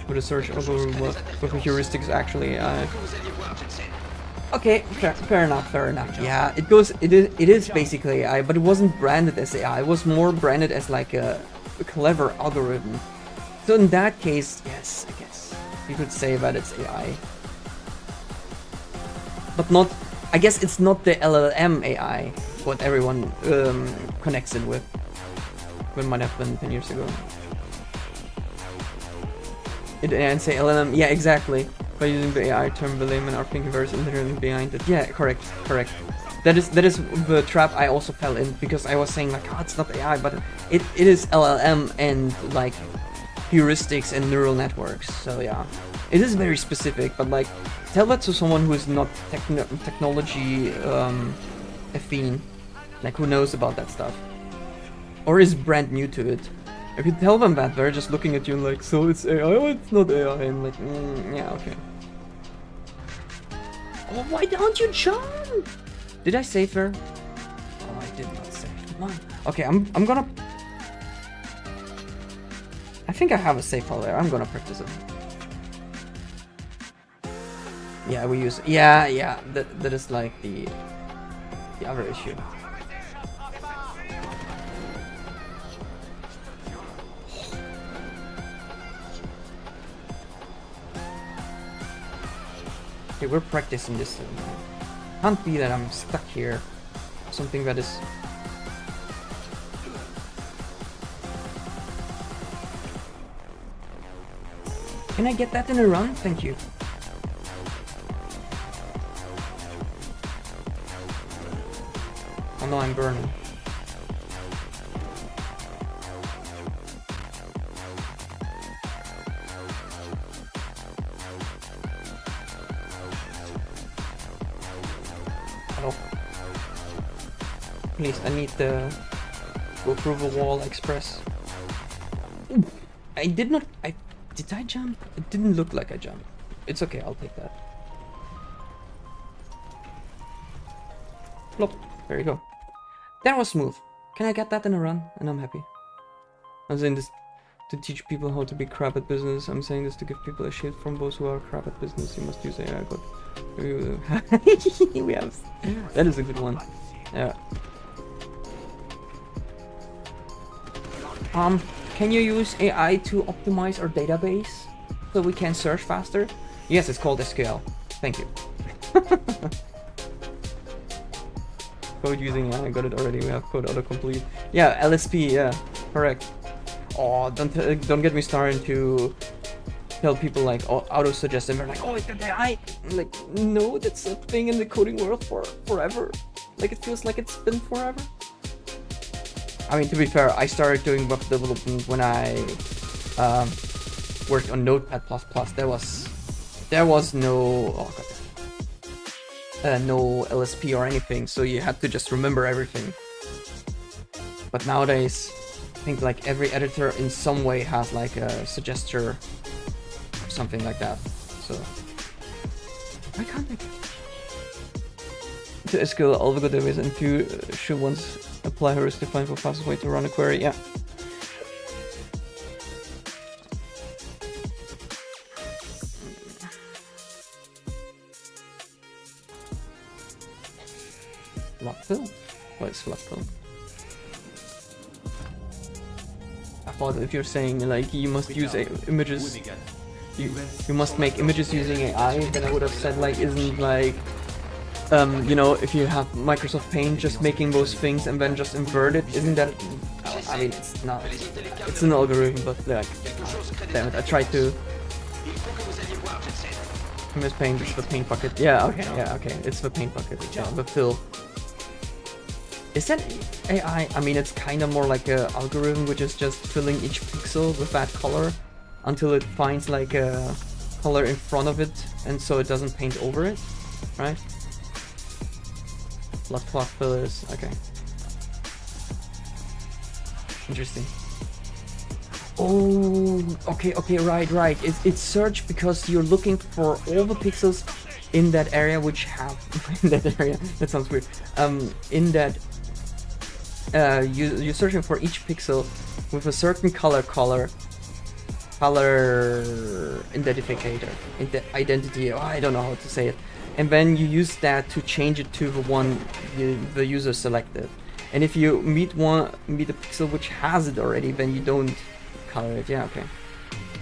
With a search algorithm with the heuristics actually. Okay, fair enough. Yeah, it is basically AI, but it wasn't branded as AI. It was more branded as like a clever algorithm. So in that case, yes, I guess you could say that it's AI. But not, I guess it's not the LLM AI, what everyone connects it with. It might have been 10 years ago. And say LLM, yeah, exactly. By using the AI term, the laymen are thinking very literally behind it. Yeah, correct. That is the trap I also fell in, because I was saying like, oh, it's not AI, but it is LLM and like heuristics and neural networks. So yeah, it is very specific, but like, tell that to someone who is not technology affine, like who knows about that stuff, or is brand new to it. If you tell them that, they're just looking at you and like, so it's AI, oh, it's not AI, and like, yeah, okay. Oh, why don't you jump? Did I save her? Oh, I did not save. Come on. Okay, I'm gonna... I think I have a save file there. I'm gonna practice it. Yeah, we use... Yeah, that is like the other issue. Okay, we're practicing this. Can't be that I'm stuck here. Something that is... Can I get that in a run? Thank you. Oh no, I'm burning. Please, I need to go through the wall express. I did not... Did I jump? It didn't look like I jumped. It's okay, I'll take that. Plop. There you go. That was smooth. Can I get that in a run? And I'm happy. I'm saying this to teach people how to be crap at business. I'm saying this to give people a shit from those who are crap at business. You must use AI, but... we have... That is a good one. Yeah. Can you use AI to optimize our database? that we can search faster? Yes, it's called SQL. Thank you. Code using, I got it already. We have code autocomplete. Yeah, LSP. Yeah, correct. Oh, don't get me started to tell people like auto suggest and they're like, oh, it's the AI. I'm like, no, that's a thing in the coding world for forever. Like it feels like it's been forever. I mean, to be fair, I started doing web development when I worked on Notepad++. There was no no LSP or anything, so you had to just remember everything. But nowadays, I think like every editor in some way has like a suggester or something like that. So why can't I? To SQL algo database and few should once apply heuristic to find for fastest way to run a query. Yeah. Floodfill? What is Floodfill? I thought if you're saying like you must use images, you must make images using AI, then I would have said like isn't like you know, if you have Microsoft Paint, just making those things and then just invert it, isn't that? I mean, it's not. It's an algorithm, but like, damn it, I tried to. Miss Paint, it's the paint bucket. Yeah, okay, it's the paint bucket. Yeah, the fill. Is that AI? I mean, it's kind of more like a algorithm, which is just filling each pixel with that color until it finds like a color in front of it, and so it doesn't paint over it, right? Flood fillers, okay. Interesting. Oh, okay, right. It's search because you're looking for all the pixels in that area which have in that area. That sounds weird. In that you're searching for each pixel with a certain color identifier, identity. Oh, I don't know how to say it. And then you use that to change it to the one the user selected. And if you meet a pixel which has it already, then you don't color it. Yeah, okay.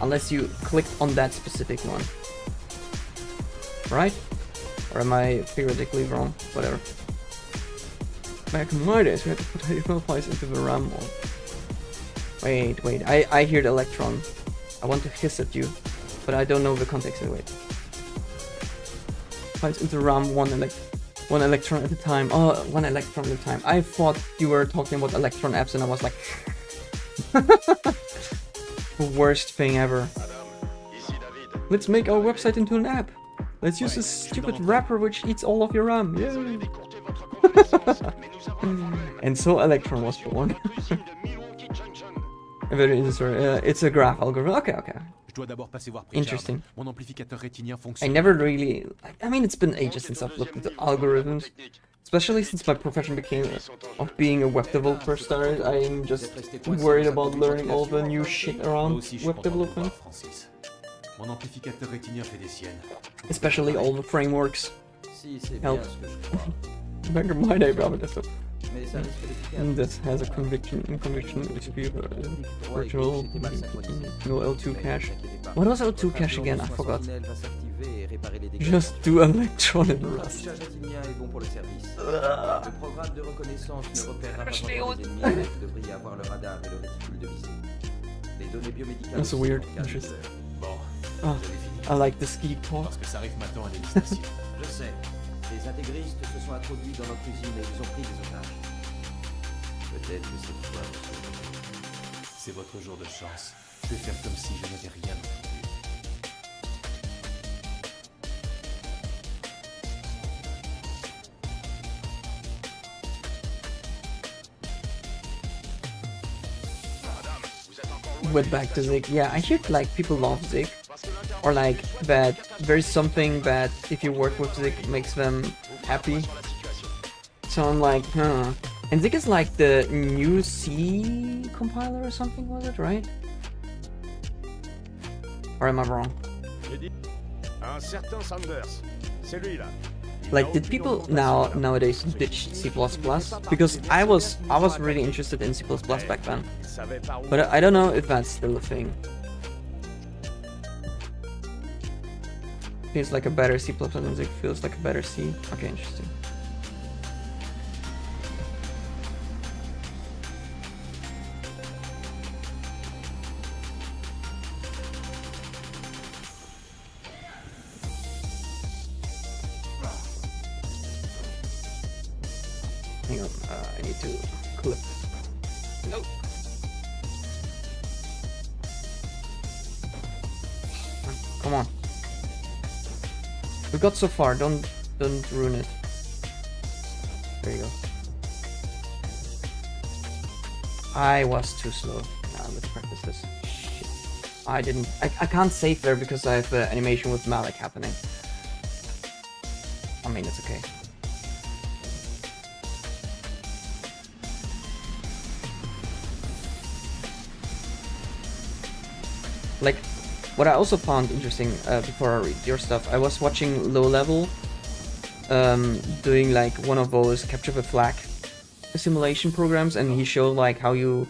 Unless you clicked on that specific one. Right? Or am I theoretically wrong? Whatever. Back in my days, we had to put HTML files into the RAM mod. Wait. I hear the electron. I want to hiss at you, but I don't know the context of it. Files into RAM one electron at a time. Oh, one electron at a time. I thought you were talking about electron apps, and I was like, the worst thing ever. Let's make our website into an app. Let's use this stupid wrapper which eats all of your RAM. Yay! And so Electron was born. Very interesting. It's a graph algorithm. Okay. Interesting. I never really... I mean, it's been ages since I've looked into algorithms. Especially since my profession became of being a web developer started. I'm just worried about learning all the new shit around web development. Especially all the frameworks. Help. Back in my day, probably that's that has a conviction virtual no L2 cache. What was L2 cache again? I forgot. Just do electron and Rust. That's weird. Interesting. Oh, I like the ski talk. Les intégristes se sont introduits dans notre usine et ils ont pris des otages. Peut-être que cette fois, monsieur. C'est votre jour de chance. Je vais faire comme si je n'avais rien entendu. Went back to Zig. Yeah, I hear like people love Zig. Or like that there's something that if you work with Zig makes them happy. So I'm like, huh. And Zig is like the new C compiler or something, was it, right? Or am I wrong? Like, did people nowadays ditch C++? Because I was really interested in C++ back then. But I don't know if that's still a thing. feels like a better C++ music feels like a better C. Okay, interesting. Hang on, I need to clip. No. Come on. We got so far. Don't ruin it. There you go. I was too slow. Now let's practice this. Shit. I didn't. I can't save there because I have the animation with Malik happening. I mean, it's okay. Like, what I also found interesting before I read your stuff, I was watching Low Level doing like one of those capture the flag simulation programs, and he showed like how you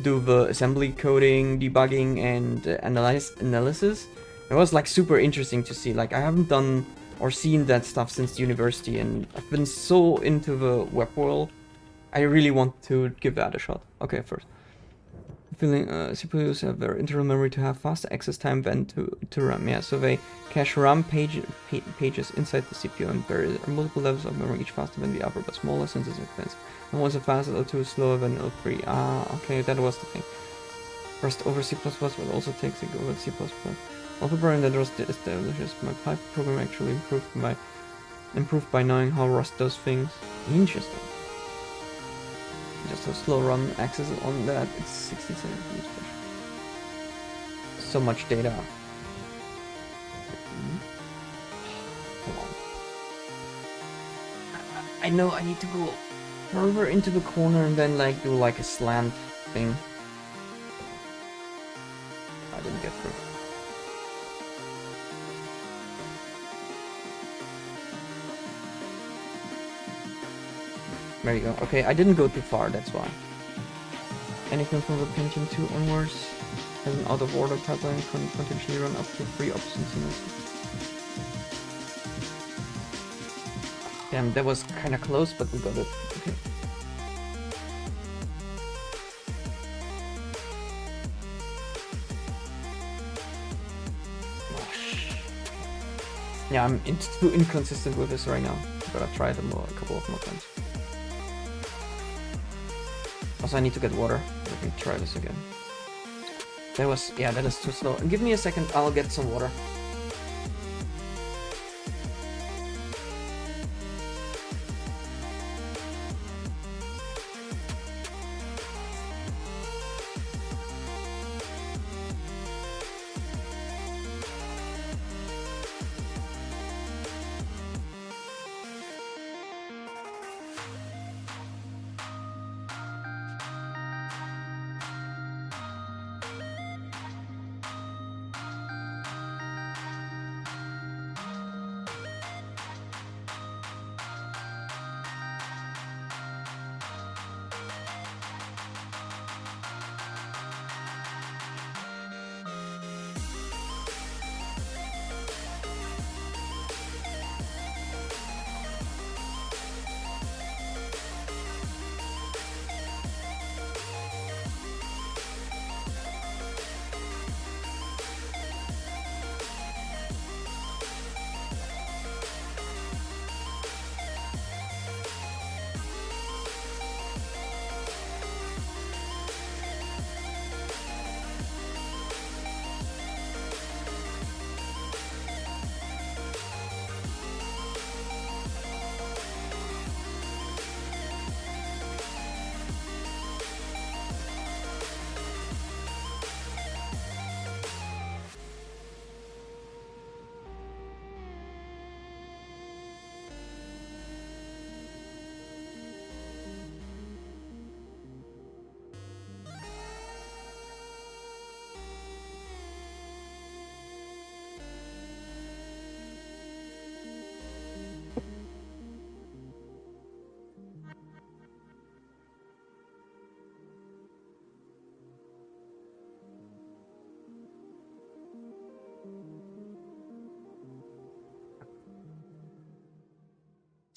do the assembly coding, debugging, and analysis. It was like super interesting to see. Like, I haven't done or seen that stuff since university, and I've been so into the web world. I really want to give that a shot. Okay, first. Feeling CPUs have their internal memory to have faster access time than to RAM. Yeah, so they cache RAM pages inside the CPU, and there are multiple levels of memory, each faster than the other, but smaller since it's expensive. And one's faster, L2 is slower than L3. Ah, okay, that was the thing. Rust over C++ will also take the over C++. Multiplying that Rust establishes my Python program actually improved by knowing how Rust does things. Interesting. Just a slow run access on that, it's 67 frames. So much data. Hold on. I know I need to go further into the corner and then like do like a slant thing. I didn't get through. There you go. Okay, I didn't go too far, that's why. Anything from the Pentium 2 onwards has an out-of-order pipeline can potentially run up to 3 ops simultaneously. Damn, that was kinda close, but we got it. Okay. Yeah, I'm too inconsistent with this right now. Gotta try it a couple of more times. Also, I need to get water. Let me try this again. That was, yeah, that is too slow. Give me a second, I'll get some water.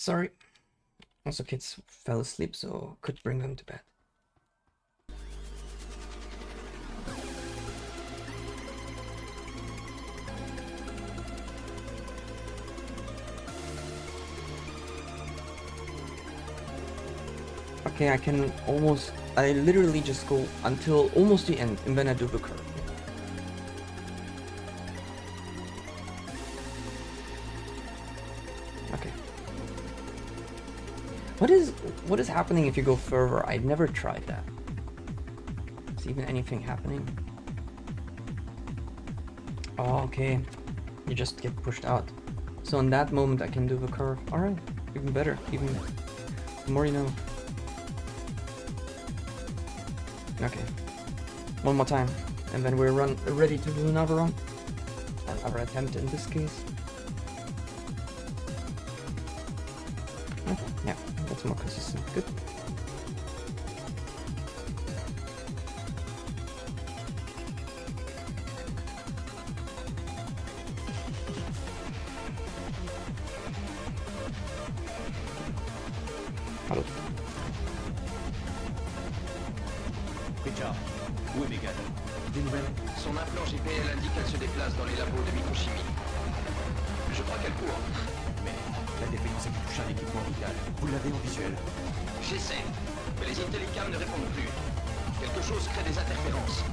Sorry. Also, kids fell asleep, so could bring them to bed. Okay, I literally just go until almost the end, and then I do the curve. Okay. What is happening if you go further? I've never tried that. Is even anything happening? Oh, okay. You just get pushed out. So in that moment I can do the curve. Alright, even better. Even the more you know. Okay. One more time. And then we're ready to do another run. Another attempt in this case. Okay, yeah, that's more consistent. Good. Hello. Richard, où est Megan? Des nouvelles? Son implant GPL indique qu'elle se déplace dans les labos de microchimie. Je crois qu'elle court. Mais la défaillance a touché un équipement vital. Vous l'avez en visuel? J'essaie, mais les Intellicams ne répondent plus. Quelque chose crée des interférences.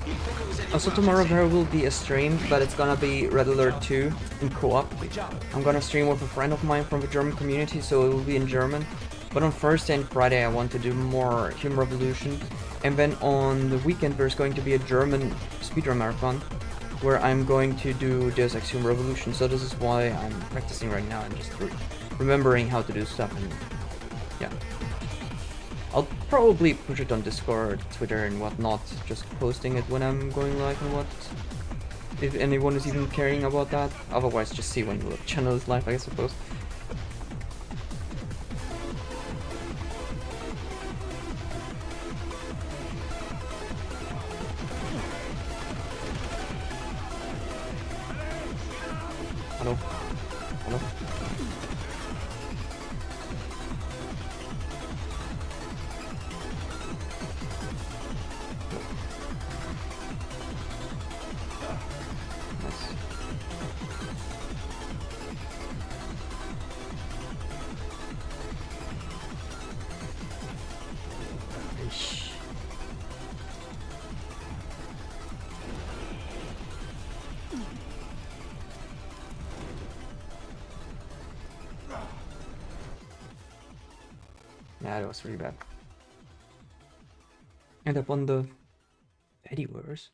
Il faut que vous alliez Also voir tomorrow Jensen. there will be a stream, but it's gonna be Red Alert 2 in co-op. I'm gonna stream with a friend of mine from the German community, so it will be in German. But on Thursday and Friday I want to do more Human Revolution. And then on the weekend there's going to be a German speedrun marathon, where I'm going to do Deus Ex Human Revolution. So this is why I'm practicing right now and just remembering how to do stuff. And yeah. I'll probably push it on Discord, Twitter and whatnot, just posting it when I'm going live and what. If anyone is even caring about that. Otherwise just see when the channel is live, I suppose. Hello? Hello? Nice. Ish. Yeah, that was really bad. End up on the Fediverse.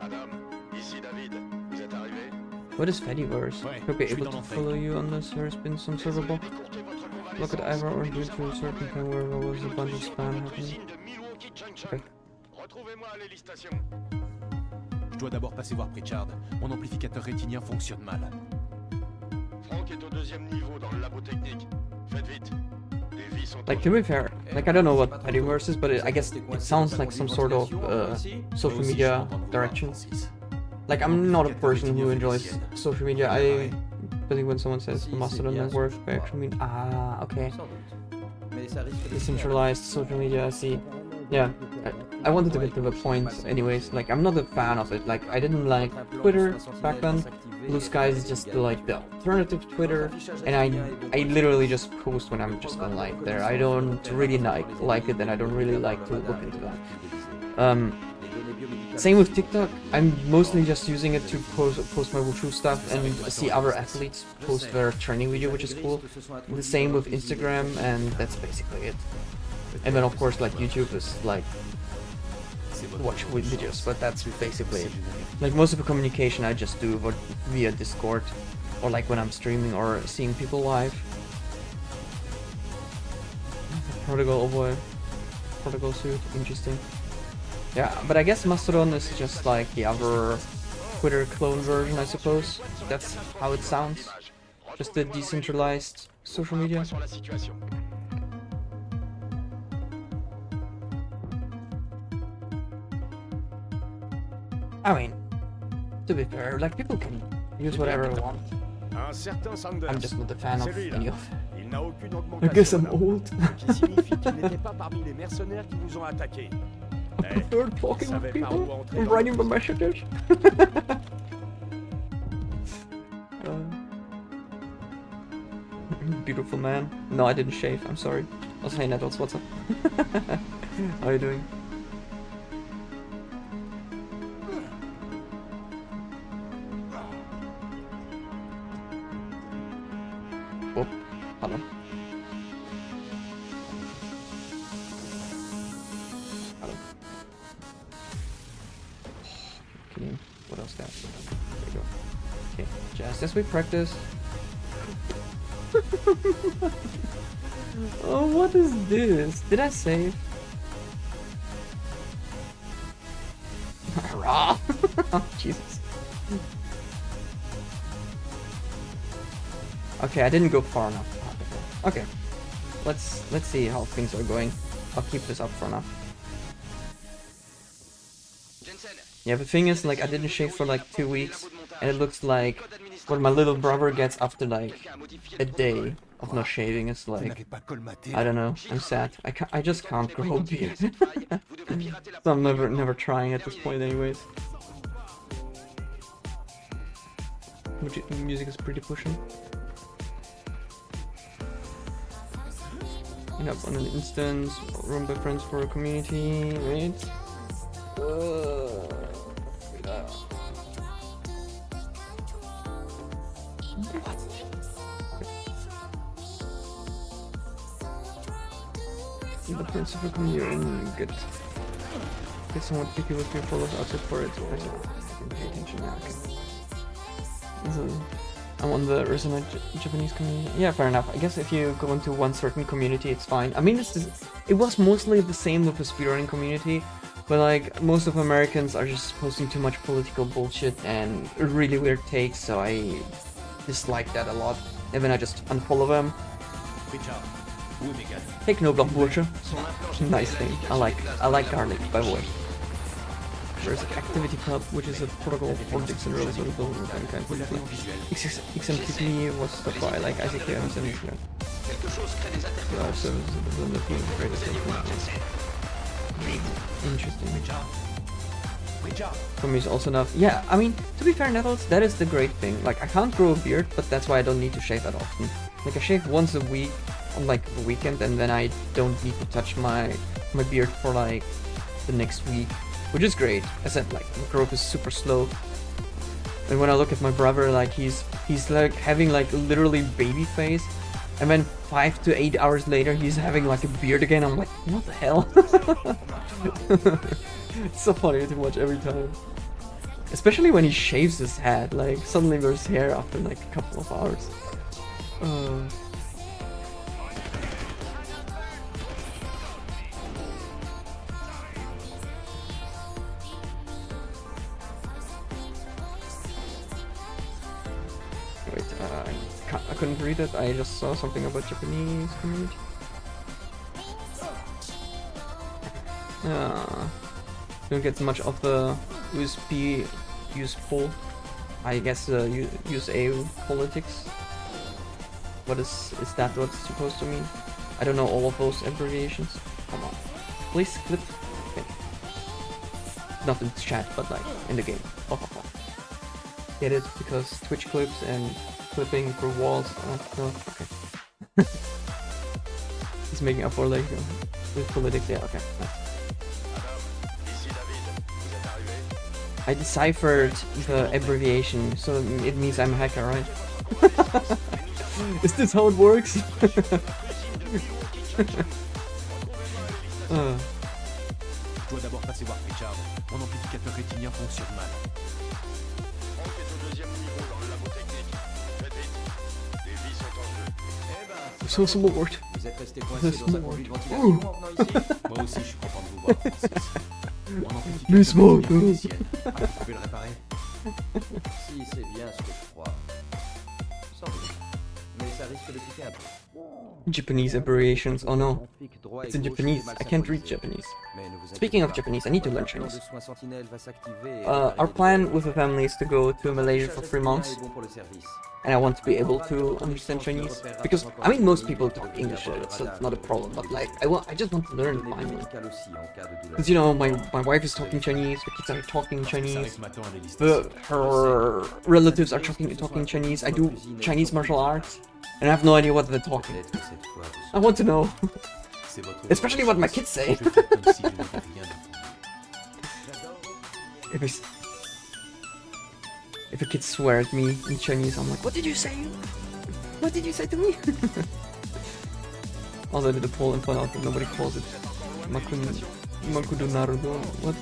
Adam, ici David. Vous êtes arrivé? What is Fediverse? Ouais, Could be je suis able dans to l'entrée. follow you unless there's been some server bug. Écourtez votre Look at convalescence. Ivor or due to a certain point where there was a bunch of spam happening. Usine de Milwaukee Junction. Okay. Retrouvez-moi à l'hélice station. Je dois d'abord passer voir Pritchard. Mon amplificateur rétinien fonctionne mal. Franck est au 2e niveau dans le labo technique. Faites vite. Les vis sont Like, to be fair, like, I don't know what Fediverse is, but I guess it sounds like some sort of social media direction. Like, I'm not a person who enjoys social media. I believe when someone says the Mastodon network, they actually mean, okay. Decentralized social media, I see. Yeah, I wanted to get to the point anyways. Like, I'm not a fan of it. Like, I didn't like Twitter back then. Blue Sky is just like the alternative Twitter, and I literally just post when I'm just going live there. I don't really like it, and I don't really like to look into that. Same with TikTok. I'm mostly just using it to post my Wushu stuff and see other athletes post their training video, which is cool. The same with Instagram, and that's basically it. And then of course, like, YouTube is like watch videos, but that's basically it. Like, most of the communication I just do via Discord, or like when I'm streaming or seeing people live. Protocol, oh boy. Protocol suit, interesting. Yeah, but I guess Mastodon is just like the other Twitter clone version, I suppose. That's how it sounds. Just a decentralized social media. Sur la situation. I mean, to be fair, like, people can Use whatever I want. Un certain Sanders. I'm just not a fan of C'est lui, là. any of. Il n'a aucune I augmentation. guess I'm là. old. Ce qui signifie qu'il n'était pas parmi les mercenaires qui nous ont attaqués. I prefer talking savait with pas où people entrer and dans writing le the messages. Beautiful man. No, I didn't shave. I'm sorry. Also, hey Nettles, what's up? How are you doing? Oh, hello. Hello. Okay, what else got? There we go. Okay, just as we practice. Oh, what is this? Did I save? Raw. Oh, Jesus. Okay, I didn't go far enough. Okay, let's see how things are going. I'll keep this up for now. Yeah, the thing is, like, I didn't shave for like 2 weeks, and it looks like what my little brother gets after like a day of not shaving. It's like, I don't know. I'm sad. I just can't grow a beard. So I'm never trying at this point, anyways. Music is pretty pushing. And up on an instance, run by friends for a community, right? What? The friends of a community and get somewhat picky with your follows outside for it. I can pay attention now. Okay. So, I'm on the resonant Japanese community. Yeah, fair enough. I guess if you go into one certain community, it's fine. I mean, it was mostly the same with the speedrunning community, but like most of Americans are just posting too much political bullshit and really weird takes, so I dislike that a lot. And then I just unfollow them. Hey Knoblauch Bursche. Nice thing. I like garlic, by the way. There's Activity Club, which is a protocol of politics and rules of the building of any kind. XMTP was stuff by like ICQ and Seneca. Yeah, so the greatest interesting. For me, it's also enough. Yeah, I mean, to be fair, Nettles, that is the great thing. Like, I can't grow a beard, but that's why I don't need to shave that often. Like, I shave once a week on like the weekend, and then I don't need to touch my beard for like the next week, which is great. I said, like, the growth is super slow. And when I look at my brother, like, he's like having like literally baby face, and then 5 to 8 hours later, he's having like a beard again. I'm like, what the hell? It's so funny to watch every time. Especially when he shaves his head, like suddenly there's hair after like a couple of hours. Wait, I couldn't read it. I just saw something about Japanese community. Don't get much of the USB useful. I guess USA politics. What is that what it's supposed to mean? I don't know all of those abbreviations. Come on. Please clip. Okay. Not in chat, but like in the game. Oh. Get it? Because Twitch clips and clipping for walls. No, okay. He's making up for like with politics. Yeah, okay. Nice. I deciphered the abbreviation, so it means I'm a hacker, right? Is this how it works? Je dois d'abord passer voir Richard. Mon amplificateur rétinien fonctionne mal. So smart. Vous êtes resté coincé dans un conduit de ventilation en venant ici? Moi aussi, je suis content de vous voir, Francis. Mon amplificateur Mais smart, est officiel. Vous pouvez le réparer? Si, c'est bien ce que je crois. Sans doute. Mais ça risque de coûter un peu. Japanese abbreviations, oh no. It's in Japanese. I can't read Japanese. Speaking of Japanese, I need to learn Chinese. Our plan with the family is to go to Malaysia for 3 months. And I want to be able to understand Chinese. Because, I mean, most people talk English, so it's not a problem. But, like, I just want to learn finally. Because, you know, my wife is talking Chinese, the kids are talking Chinese, her relatives are talking Chinese. I do Chinese martial arts, and I have no idea what they're talking. I want to know. Especially what my kids say. If a kid swear at me in Chinese, I'm like, what did you say? What did you say to me? Also, I did a poll and found out that nobody calls it Makudu Naruto. What?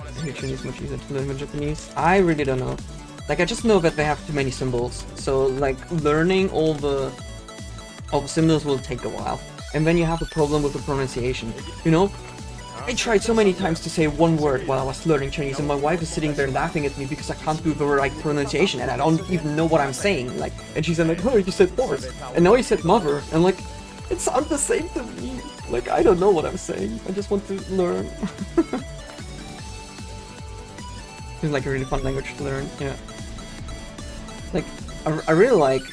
I hate Chinese much easier to learn than Japanese. I really don't know. Like, I just know that they have too many symbols. So, like, learning all the symbols will take a while. And then you have a problem with the pronunciation. You know? I tried so many times to say one word while I was learning Chinese, and my wife is sitting there laughing at me because I can't do the right pronunciation, and I don't even know what I'm saying. Like, and she's like, "Oh, you said horse, and now you said mother." And I'm like, it sounds the same to me. Like, I don't know what I'm saying. I just want to learn. It's like a really fun language to learn. Yeah. Like, I really like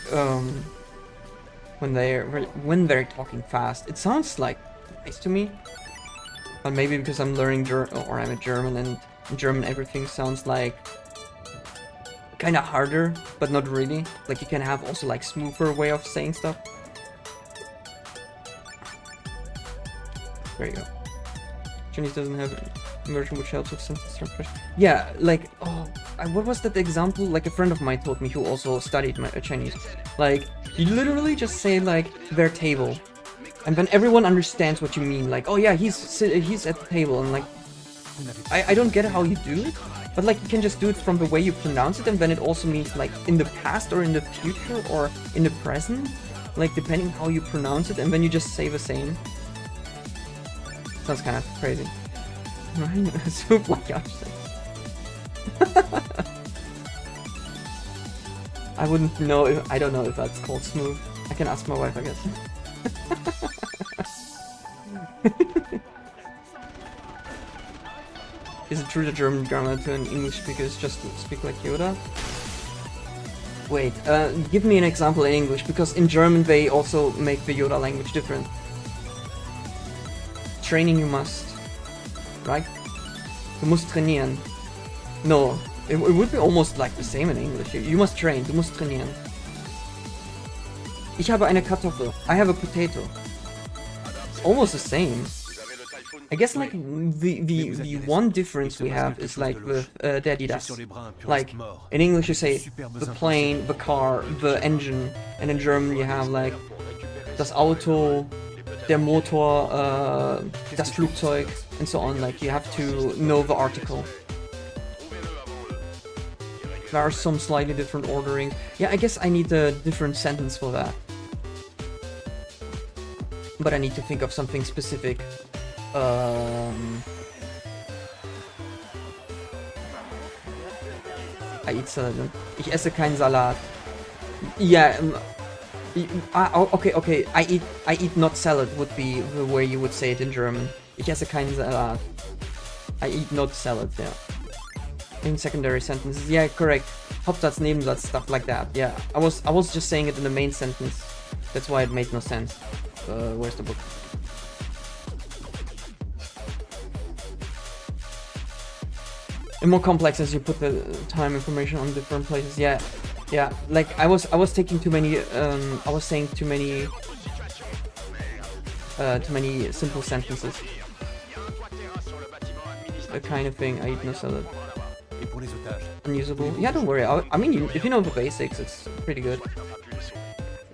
when they're talking fast. It sounds like nice to me. But maybe because I'm learning I'm a German, and in German everything sounds like kind of harder, but not really. Like, you can have also like smoother way of saying stuff. There you go. Chinese doesn't have a version which helps with sentence structure. Yeah, like, what was that example? Like, a friend of mine told me who also studied Chinese. Like, you literally just say like their table. And then everyone understands what you mean, like, oh yeah, he's at the table, and like, I don't get how you do it, but like, you can just do it from the way you pronounce it, and then it also means like in the past or in the future or in the present, like depending how you pronounce it, and then you just say the same. Sounds kind of crazy. Soup like I wouldn't know I don't know if that's called smooth. I can ask my wife, I guess. Is it true that German grammar to an English speaker is just to speak like Yoda? Wait, give me an example in English, because in German they also make the Yoda language different. Training you must, right? Du musst trainieren. No, it would be almost like the same in English. You must train, du musst trainieren. Ich habe eine Kartoffel. I have a potato. It's almost the same. I guess like the one difference we have is like with Daddy das. Like in English you say the plane, the car, the engine, and in German you have like das Auto, der Motor, das Flugzeug, and so on. Like you have to know the article. There are some slightly different ordering. Yeah, I guess I need a different sentence for that. But I need to think of something specific. I eat salad. Ich esse keinen Salat. Yeah. Okay. I eat not salad would be the way you would say it in German. Ich esse keinen Salat. I eat not salad. Yeah. In secondary sentences. Yeah, correct. Hauptsatz, Nebensatz, stuff like that. Yeah. I was just saying it in the main sentence. That's why it made no sense. Where's the book? And more complex as you put the time information on different places. Yeah. Like I was taking too many. I was saying too many simple sentences. The kind of thing. I eat no salad. Unusable. Yeah, don't worry. I mean, if you know the basics, it's pretty good.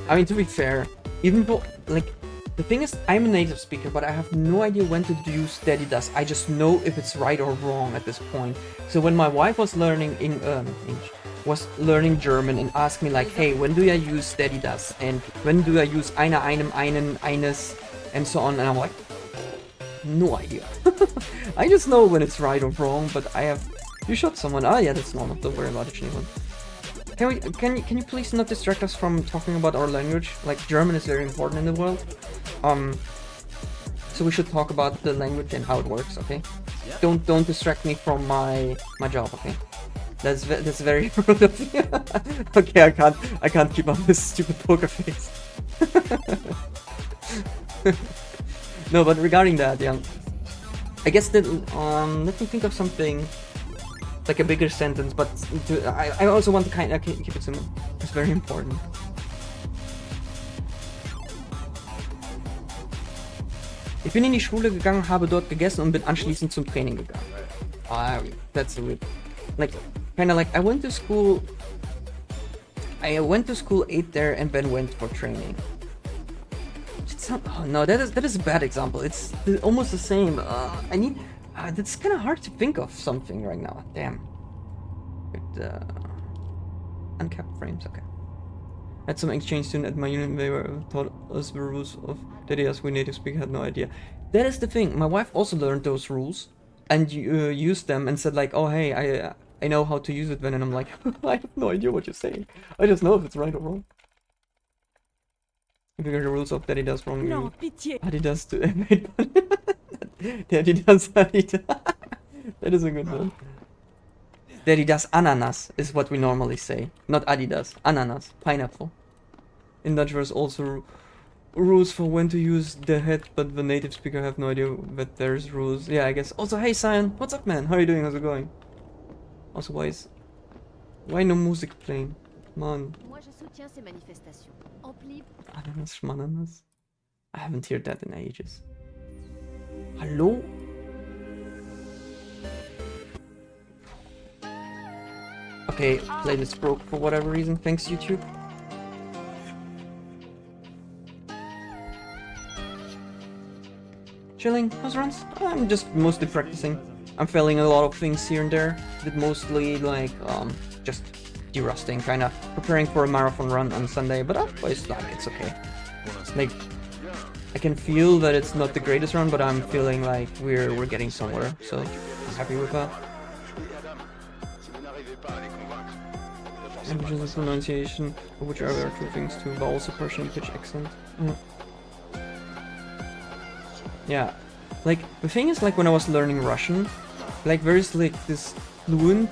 I mean, to be fair, even though, like, the thing is, I'm a native speaker, but I have no idea when to use Daddy das. I just know if it's right or wrong at this point. So when my wife was learning learning German and asked me like, hey, when do I use Daddy das? And when do I use einer, einem, einen, eines, and so on? And I'm like, no idea. I just know when it's right or wrong, but I have... You shot someone. Ah, yeah, that's normal. Don't worry about it, anyone. Can you please not distract us from talking about our language? Like, German is very important in the world. So we should talk about the language and how it works, okay? Don't distract me from my job, okay? That's very rude of you. Okay, I can't keep up this stupid poker face. No, but regarding that, yeah, I guess that let me think of something like a bigger sentence, but I also want to kind of keep it simple. It's very important. Ich bin in die Schule gegangen, habe dort gegessen und bin anschließend zum Training gegangen. That's a weird, like, kind of like I went to school, ate there, and then went for training. It's not, oh no, that is a bad example. It's almost the same. I need. That's kind of hard to think of something right now. Damn. With uncapped frames. Okay. Had some exchange student at my unit. They were taught us the rules of that as we native speaker had no idea. That is the thing. My wife also learned those rules and used them and said like, oh hey, I know how to use it then, and I'm like, I have no idea what you're saying. I just know if it's right or wrong. If you got the rules of Daddy does wrong, No, pitié. Adidas to Daddy does Adidas. That is a good one. Daddy does ananas is what we normally say, not Adidas. Ananas, pineapple. In Dutch there's also rules for when to use the head, but the native speaker have no idea that there's rules. Yeah, I guess. Also, hey Cyan, what's up, man? How are you doing? How's it going? Also, why no music playing? Man. Moi, je soutiens ces manifestations. Ananas, schmananas. I haven't heard that in ages. Hello? Okay, playlist broke for whatever reason. Thanks, YouTube. Chilling. How's runs? I'm just mostly practicing. I'm failing a lot of things here and there, but mostly like just de-rusting, kind of preparing for a marathon run on Sunday. But otherwise, like, it's okay. Like, I can feel that it's not the greatest run, but I'm feeling like we're getting somewhere. So I'm happy with that. Languages and pronunciation, which are there two things too, vowel suppression, pitch, accent. Yeah, like the thing is, like when I was learning Russian, like there's like this fluent,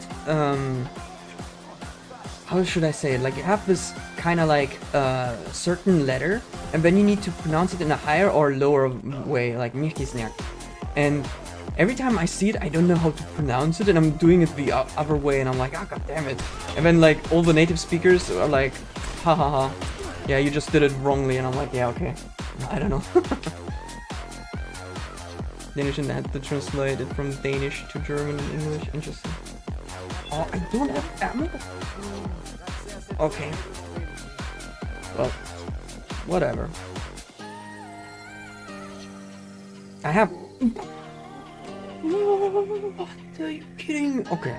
how should I say it? Like you have this kind of like certain letter, and then you need to pronounce it in a higher or lower way, like Mihkisnyak. And every time I see it, I don't know how to pronounce it, and I'm doing it the other way, and I'm like, ah, god damn it. And then like all the native speakers are like, ha ha ha, yeah, you just did it wrongly, and I'm like, yeah, okay, I don't know. Danish, and I had to translate it from Danish to German and English. Interesting. Oh, I don't have ammo? Okay. Well, whatever. I have... What are you kidding? Okay,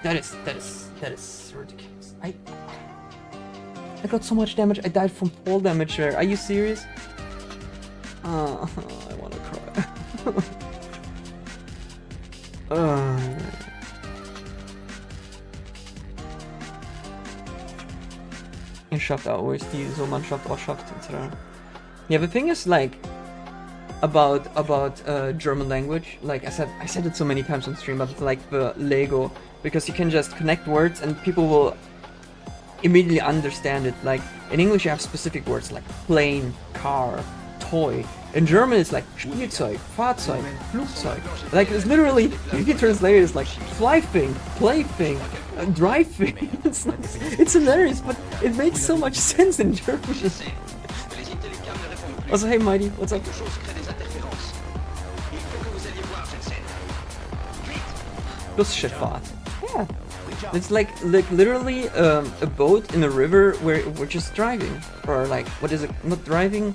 that is ridiculous. I got so much damage. I died from fall damage there. Are you serious? I wanna cry. Ich schafft auch, wo ist die so Mannschaft auch schafft, etc. Yeah, the thing is like about German language, like I said it so many times on stream, but it's like the Lego, because you can just connect words and people will immediately understand it. Like in English you have specific words like plane, car, toy. In German it's like Spielzeug, Fahrzeug, Flugzeug. Like it's literally, if you translate it, it's like fly thing, play thing, drive thing. It's hilarious, but it makes so much sense in German. Also, hey Mighty, what's up? Flussschifffahrt. Yeah. It's like literally a boat in a river where we're just driving. Or like, what is it? Not driving.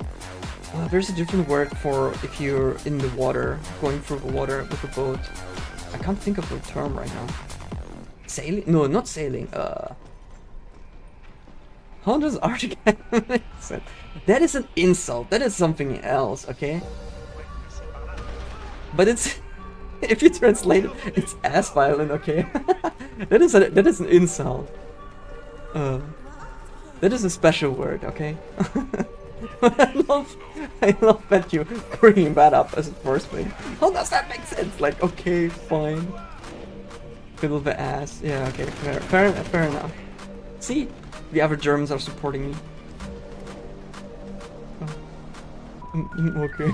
There's a different word for if you're in the water, going through the water with a boat. I can't think of the term right now. Sailing? No, not sailing. How does Arctic make sense? That is an insult. That is something else, okay? But it's... if you translate it, it's ass violent, okay? that is an insult. That is a special word, okay? I love that you're bringing that up as a first thing. How does that make sense? Like, okay, fine. Fiddle the ass. Yeah, okay, fair enough. See, the other Germans are supporting me. Oh. Okay.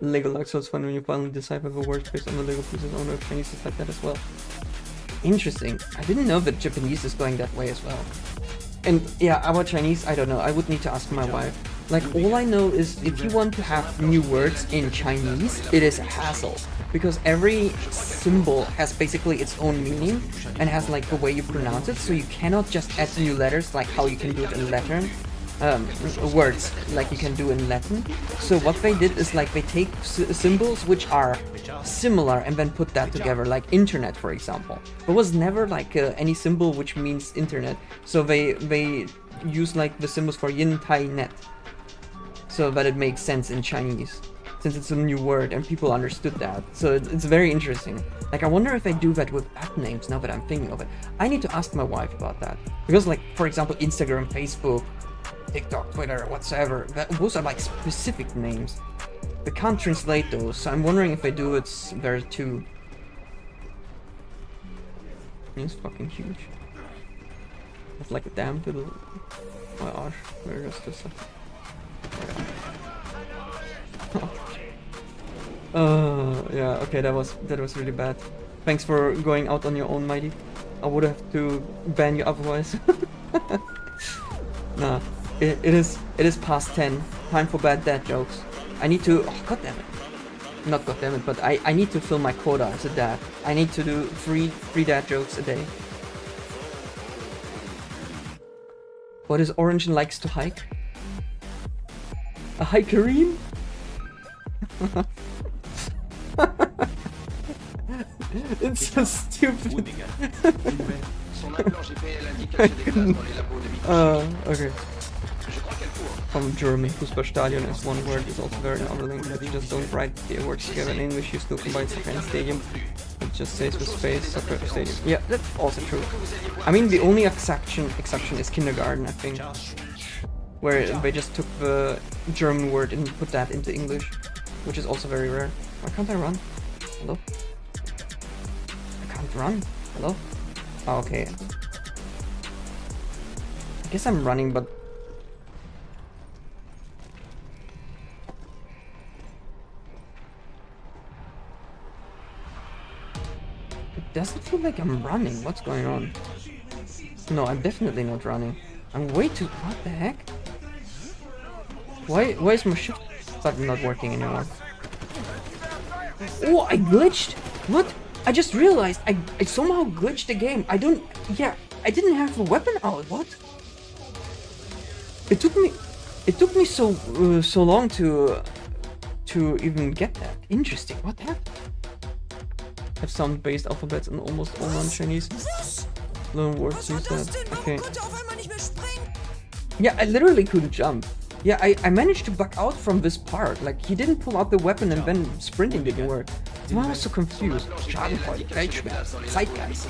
Lego Lux, so it's fun when you finally decipher the words based on the Lego pieces. Oh no, Chinese is like that as well. Interesting. I didn't know that Japanese is going that way as well. And yeah, our Chinese, I don't know. I would need to ask my wife. Like, all I know is if you want to have new words in Chinese, it is a hassle. Because every symbol has basically its own meaning and has like the way you pronounce it. So you cannot just add new letters like how you can do it in Latin. Words like you can do in Latin. So what they did is like they take symbols which are similar and then put that together, like internet, for example. There was never like any symbol which means internet, so they use like the symbols for yin tai net, so that it makes sense in Chinese, since it's a new word and people understood that. So it's very interesting. Like, I wonder if they do that with app names now that I'm thinking of it. I need to ask my wife about that, because like, for example, Instagram, Facebook, TikTok, Twitter, whatsoever, those are like specific names. They can't translate those, so I'm wondering if they do it there too. It's fucking huge. It's like a damn to the... my gosh, where is this? Yeah, okay, that was really bad. Thanks for going out on your own, Mighty. I would have to ban you otherwise. Nah. It is past 10. Time for bad dad jokes. I need to... oh, goddammit. Not goddammit, but I need to fill my quota as a dad. I need to do three dad jokes a day. What is orange and likes to hike? A hikerine? It's so stupid. Okay. From German, Fußballstadion is one word, is also very unwilling, but you just don't write the words together in English, you still combine soccer and stadium. It just says with space, soccer stadium. Yeah, that's also true. I mean, the only exception is kindergarten, I think. Where they just took the German word and put that into English, which is also very rare. Why can't I run? Hello? I can't run. Hello? Oh, okay. I guess I'm running, but... it doesn't feel like I'm running. What's going on? No, I'm definitely not running. I'm way too... what the heck? Why is my shift button not working anymore? Oh, I glitched! What? I just realized I somehow glitched the game. I didn't have a weapon out. What? It took me so long to even get that. Interesting. What happened? Have sound-based alphabets in almost all non-Chinese. Learn words use that. Okay. Yeah, I literally couldn't jump. Yeah, I managed to bug out from this part. Like, he didn't pull out the weapon and then sprinting didn't work. I was so confused. Schadenfreude, Weltschmerz, Zeitgeist.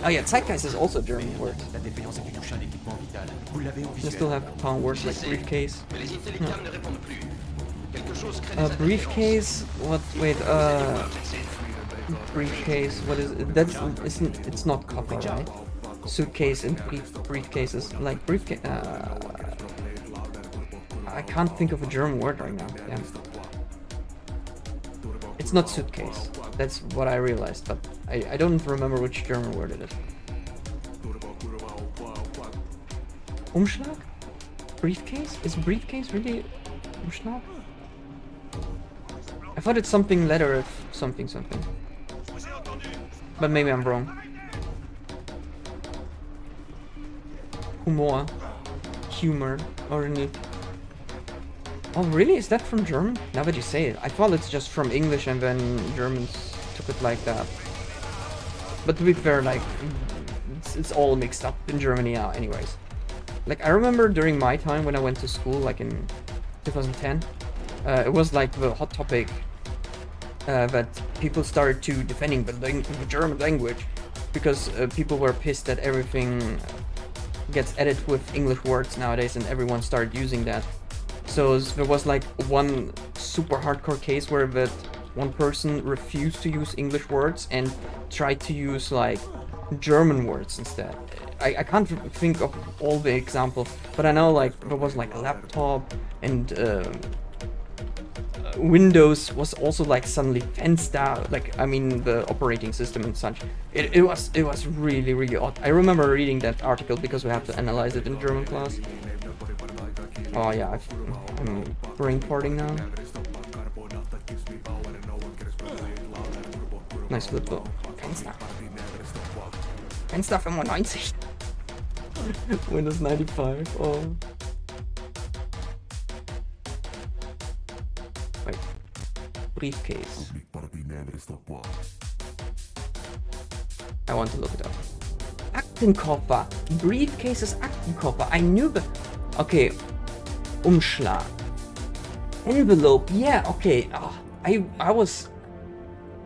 Oh yeah, Zeitgeist is also a German word. They still have compound words like briefcase. No. Briefcase? What? Wait, briefcase, what is it? It's not copper, right? Suitcase and briefcases, like briefcase. I can't think of a German word right now. Damn. It's not suitcase. That's what I realized, but I don't remember which German word it is. Umschlag? Briefcase? Is briefcase really Umschlag? I thought it's something letter of something. But maybe I'm wrong. Humor. Humor. Or oh really? Is that from German? Now that you say it. I thought it's just from English and then Germans took it like that. But to be fair, like, it's all mixed up in Germany now anyways. Like, I remember during my time when I went to school, like in 2010, it was like the hot topic that people started to defending the German language because people were pissed that everything gets edited with English words nowadays and everyone started using that. So there was like one super hardcore case where that one person refused to use English words and tried to use like German words instead. I can't think of all the examples, but I know like there was like a laptop and Windows was also like suddenly fenced out, like I mean the operating system and such. It was really odd. I remember reading that article because we have to analyze it in German class. Oh yeah, I'm brain farting now. Nice flip though. Fenster 95. Windows 95. Oh. Wait. Briefcase. I want to look it up. Aktenkoffer. Briefcase is Aktenkoffer. I knew that. Okay. Umschlag. Envelope. Yeah, okay. Oh, I was...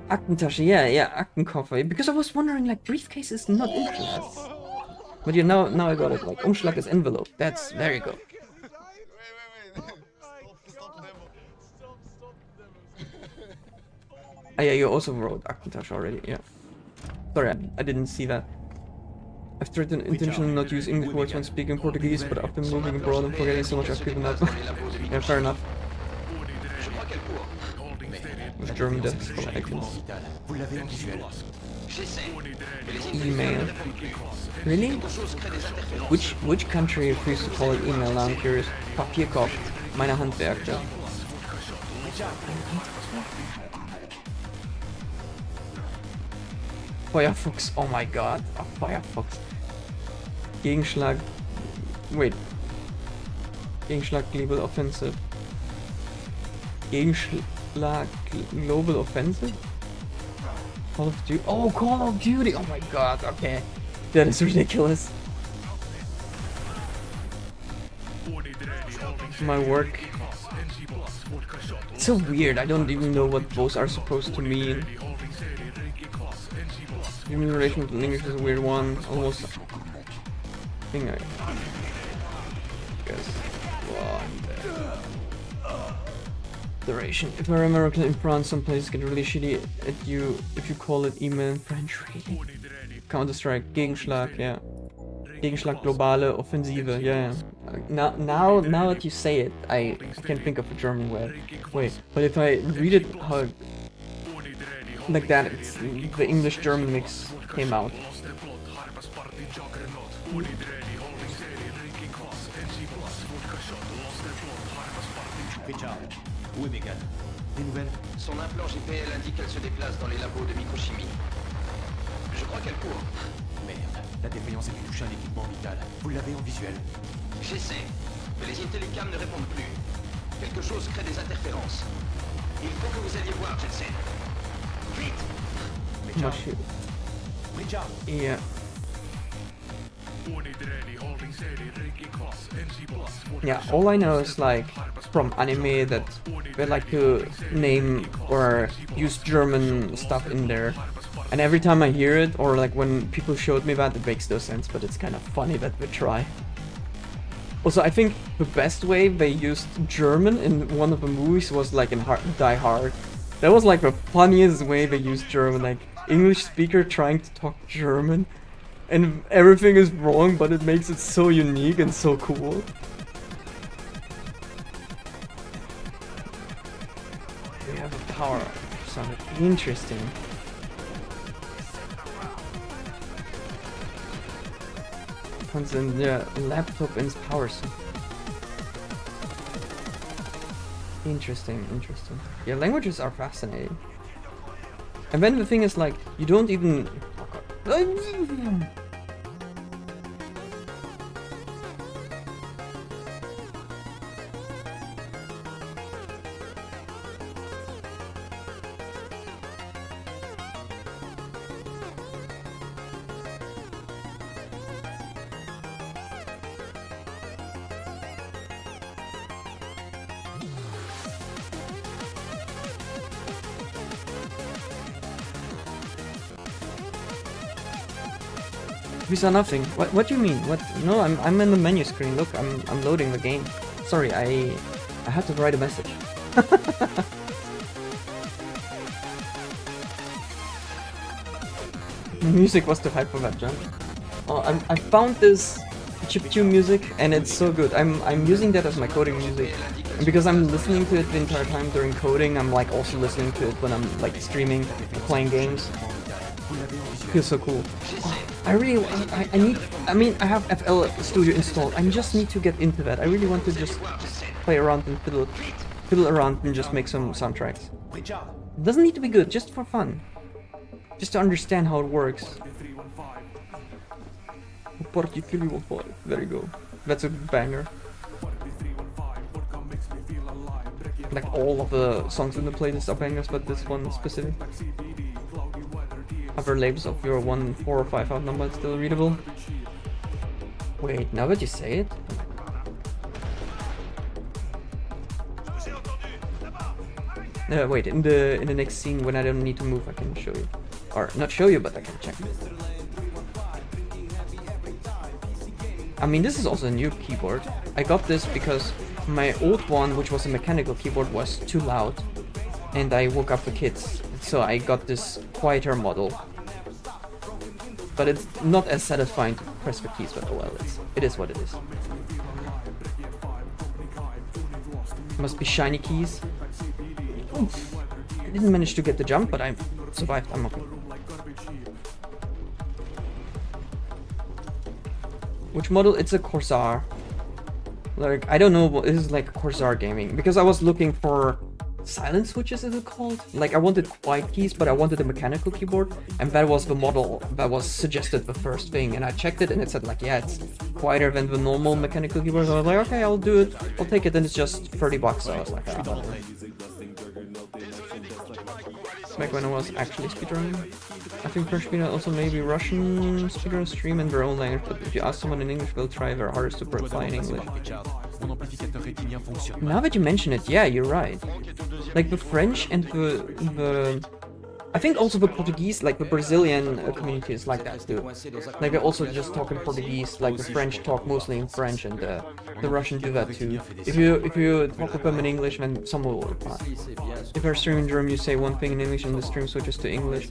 Aktentasche. Yeah, Aktenkoffer. Because I was wondering, like, briefcase is not Umschlag. But you know, now I got it. Like, Umschlag is envelope. That's... There you go. Oh yeah, you also wrote Aktentasche already, yeah. Sorry, I didn't see that. I've tried to intentionally not use English words when speaking Portuguese, but after moving abroad and forgetting so much I've given up. Yeah, fair enough. With German that's email. Really? Which country refused to call it email? Now I'm curious. Papierkorb. Meine Handwerker. Firefox, oh my god, oh, Firefox. Gegenschlag, wait. Gegenschlag Global Offensive. Gegenschlag Global Offensive? Call of Duty, oh Call of Duty, oh my god, okay. That is ridiculous. My work. It's so weird, I don't even know what both are supposed to mean. Human relation to English is a weird one. Almost. I think I guess. Duration. If I remember in France, some places get really shitty at you if you call it email in French. Really? Counter-Strike, Gegenschlag, yeah. Gegenschlag, globale Offensive, yeah. Now that you say it, I can think of a German word. Wait, but if I read it how like that, it's, the English-German mix came out. Son implant GPL indique qu'elle se déplace dans les labos de microchimie. Je crois qu'elle court. Merde, la défaillance a pu toucher un équipement vital. Vous l'avez en visuel. J'essaie, mais les Intellicams ne répondent plus. Quelque chose crée des interférences. Il faut que vous alliez voir, Jensen. Yeah. Yeah, all I know is like from anime that they like to name or use German stuff in there. And every time I hear it, or like when people showed me that, it makes no sense, but it's kind of funny that they try. Also, I think the best way they used German in one of the movies was like in Die Hard. That was like the funniest way they used German, like English speaker trying to talk German, and everything is wrong, but it makes it so unique and so cool. We have a power up, sounded interesting. Comes in the laptop and power supply. Interesting. Yeah, languages are fascinating. And then the thing is like, you don't even... We saw nothing. What do you mean? What? No, I'm in the menu screen. Look, I'm loading the game. Sorry, I had to write a message. The music was too hype for that jump. Oh, I found this chiptune music and it's so good. I'm using that as my coding music. And because I'm listening to it the entire time during coding, I'm like also listening to it when I'm like streaming or playing games. It feels so cool. Oh, I mean I have FL Studio installed. I just need to get into that. I really want to just play around and fiddle around and just make some soundtracks. It doesn't need to be good, just for fun. Just to understand how it works. Party 315. There you go. That's a banger. Like all of the songs in the playlist are bangers, but this one specific. Other labels of your 1, 4, or 5 out number is still readable. Wait, now that you say it? Wait, in the next scene when I don't need to move, I can show you. Or not show you, but I can check. I mean, this is also a new keyboard. I got this because my old one, which was a mechanical keyboard, was too loud. And I woke up the kids, so I got this quieter model. But it's not as satisfying to press the keys, but oh well, it is what it is. Must be shiny keys. Oof. I didn't manage to get the jump, but I survived. I'm okay. Which model? It's a Corsair. Like, I don't know what this is, like Corsair gaming, because I was looking for silent switches, is it called? Like, I wanted quiet keys, but I wanted a mechanical keyboard, and that was the model that was suggested the first thing, and I checked it and it said like, yeah, it's quieter than the normal mechanical keyboard. So I was like, okay, I'll do it, I'll take it, and it's just 30 bucks. So I was like, ah, back when I was actually speedrunning. I think French speedrun also maybe Russian speedrun stream in their own language, but if you ask someone in English, they'll try their hardest to reply in English. Now that you mention it, yeah, you're right. Like the French and the I think also the Portuguese, like the Brazilian community is like that too. Like they also just talk in Portuguese, like the French talk mostly in French, and the Russian do that too. If you talk with them in English, then someone will reply. If you're streaming German, you say one thing in English and the stream switches to English.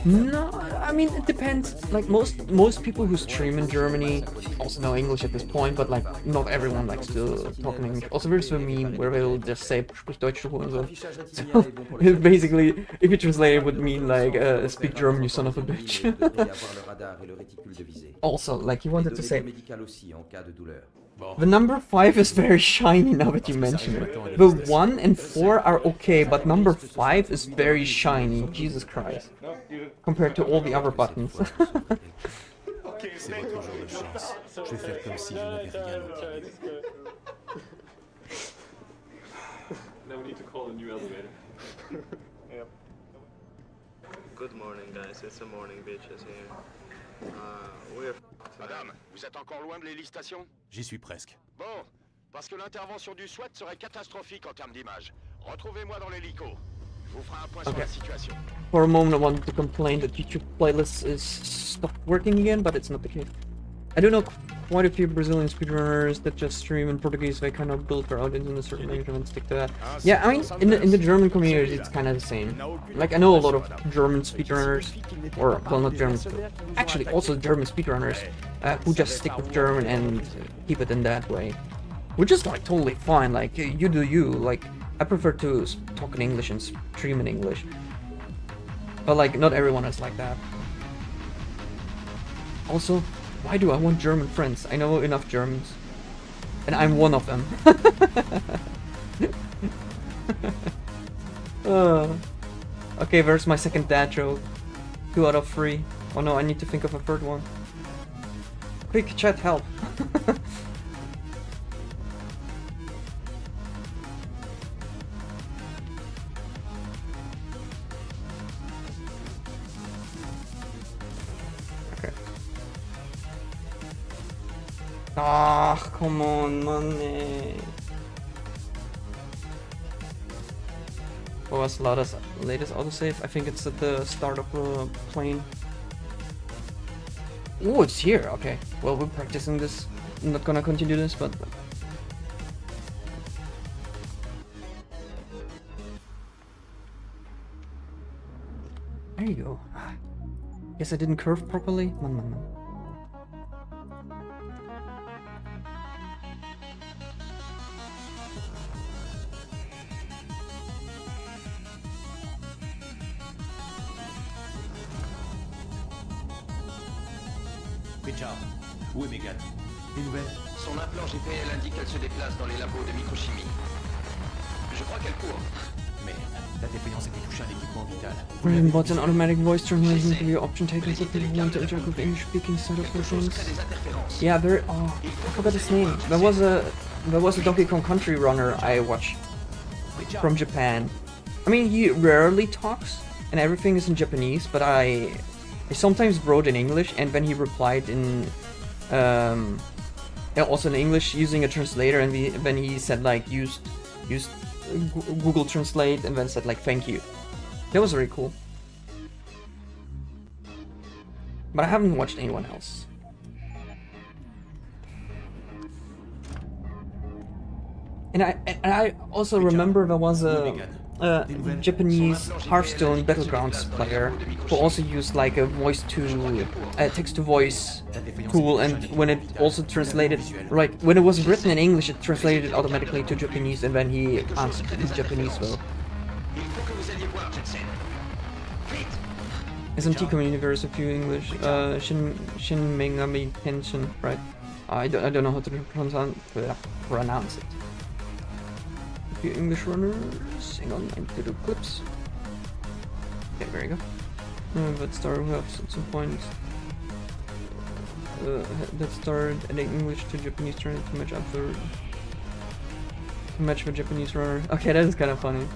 No, I mean it depends. Like most people who stream in Germany also know English at this point, but like not everyone likes to talk in English. Also there's a meme where they'll just say "Sprich Deutsch" so basically, if you translate it, would mean like speak German, you son of a bitch. Also, like you wanted to say, the number 5 is very shiny now that you mention it. The 1 and 4 are okay, but number 5 is very shiny. Jesus Christ. Compared to all the other buttons. Now we need to call a new elevator. Yep. Good morning, guys. It's the morning bitches here. We're Madame, vous êtes encore loin de l'hélice-station? J'y suis presque. Bon, parce que l'intervention du SWAT serait catastrophique en termes d'image. Retrouvez-moi dans l'hélico. Je vous ferai un point sur la situation. For a moment I wanted to complain that YouTube playlist is stopped working again, but it's not the case. I do know quite a few Brazilian speedrunners that just stream in Portuguese. They kind of build their audience in a certain language and stick to that. Yeah, I mean, in the German community, it's kind of the same. Like, I know a lot of German speedrunners, or, well, not German, actually also German speedrunners, who just stick with German and keep it in that way. Which is, like, totally fine. Like, you do you. Like, I prefer to talk in English and stream in English. But, like, not everyone is like that. Also, why do I want German friends? I know enough Germans. And I'm one of them. Okay, there's my second dad joke. 2 out of 3. Oh no, I need to think of a third one. Quick, chat, help. Ah, come on, man. What was the latest autosave? I think it's at the start of the plane. Oh, it's here. Okay. Well, we're practicing this. I'm not gonna continue this, but. There you go. Guess I didn't curve properly. Man. Richard, où est Megan? Des nouvelles? Son implant GPL indique qu'elle se déplace dans les labos de microchimie. Je crois qu'elle court. Merde, la défaillance était touchée à l'équipement vital. Random bots and automatic voice translation to be option taken for people who want to interact with English-speaking side of persons. Yeah, there. Oh, I forgot his name. There was a Donkey Kong Country runner I watched from Japan. I mean, he rarely talks, and everything is in Japanese. But I sometimes wrote in English, and when he replied in, yeah, also in English using a translator, and when he said like used Google Translate, and then said like thank you. That was very cool. But I haven't watched anyone else. And I also remember there was a Japanese Hearthstone Battlegrounds player who also used like a voice to text to voice tool, and when it also translated, right, when it was written in English, it translated it automatically to Japanese, and then he answered in Japanese well. SMT Universe, a few English, Shin Megami Tenshin, right? I don't know how to pronounce it. A few English runners, hang on, I need to do clips. Okay, there you go. That started at some point. That started adding English to Japanese, trying to match up the Japanese runner. Okay, that is kind of funny.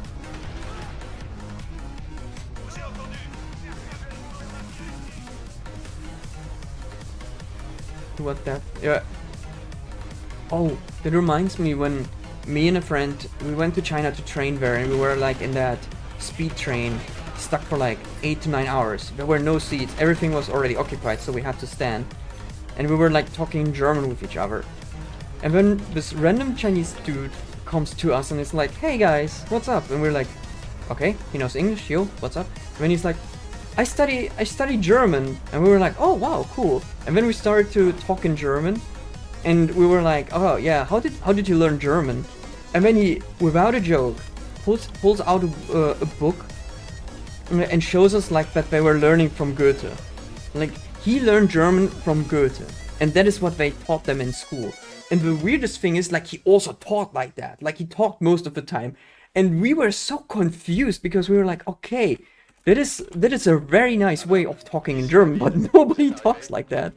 What that? Yeah. Oh, that reminds me when me and a friend, we went to China to train there, and we were like in that speed train, stuck for like 8 to 9 hours. There were no seats, everything was already occupied, so we had to stand. And we were like talking German with each other. And then this random Chinese dude comes to us and is like, "Hey guys, what's up?" And we're like, "Okay, he knows English, yo, what's up?" And then he's like, I study German," and we were like, "Oh wow, cool." And then we started to talk in German, and we were like, "Oh yeah, how did you learn German?" And then he, without a joke, pulls out a book and shows us like that they were learning from Goethe. Like he learned German from Goethe, and that is what they taught them in school. And the weirdest thing is like he also taught like that, like he talked most of the time, and we were so confused because we were like, okay. That is a very nice way of talking in German, but nobody talks like that.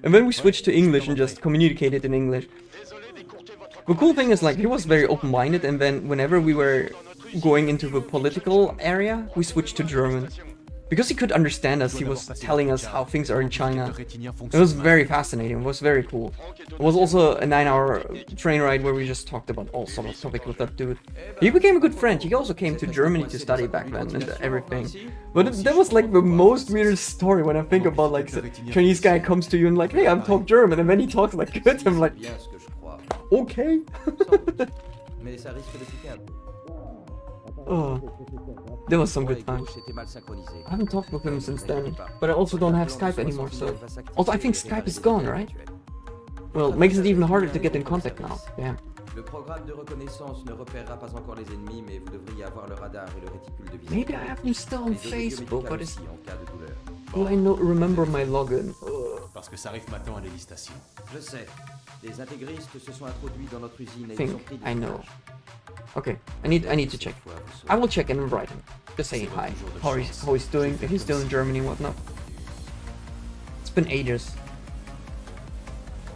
And then we switched to English and just communicated in English. The cool thing is like he was very open-minded, and then whenever we were going into the political area, we switched to German. Because he could understand us, he was telling us how things are in China. It was very fascinating, it was very cool. It was also a 9-hour train ride where we just talked about all sorts of topics with that dude. He became a good friend, he also came to Germany to study back then and everything. But that was like the most weirdest story when I think about like the Chinese guy comes to you and like, "Hey, I'm talk German," and then he talks like good, I'm like, okay. Oh, there was some good times. I haven't talked with him since then, but I also don't have Skype anymore, so... Also, I think Skype is gone, right? Well, it makes it even harder to get in contact now. Damn. Maybe I have him still on Facebook, but it's... Will I not remember my login? Parce que ça arrive maintenant à l'hélitation. Je sais. Des intégristes se sont introduits dans notre usine et Think ils ont pris I know. Okay, I need to check. I will check and write him. Just say hi. How he's doing, if he's still in Germany and whatnot. It's been ages.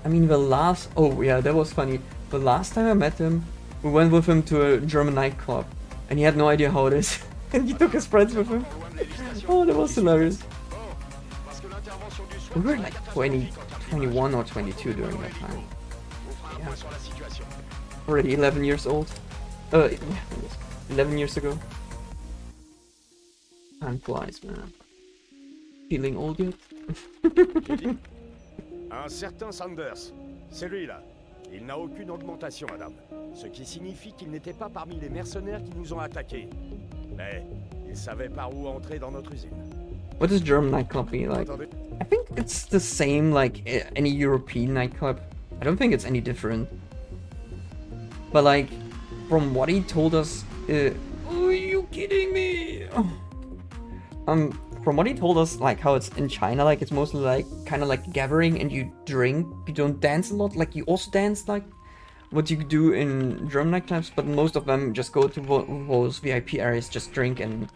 I mean, the last... Oh yeah, that was funny. The last time I met him, we went with him to a German nightclub, and he had no idea how it is. And he took his friends with him. Oh, that was hilarious. We were like 20, 21 or 22 during that time. Yeah. Already 11 years old. 11 years ago. Time flies, man. Feeling old yet? Un certain Sanders. C'est lui là. Il n'a aucune augmentation, madame. Ce qui signifie qu'il n'était pas parmi les mercenaires qui nous ont attaqués. Mais il savait par où entrer dans notre usine. What does German nightclub be like? I think it's the same like any European nightclub. I don't think it's any different. But like, from what he told us, are you kidding me? From what he told us, like how it's in China, like it's mostly like kind of like gathering and you drink. You don't dance a lot. Like you also dance like what you do in German nightclubs, but most of them just go to those VIP areas, just drink and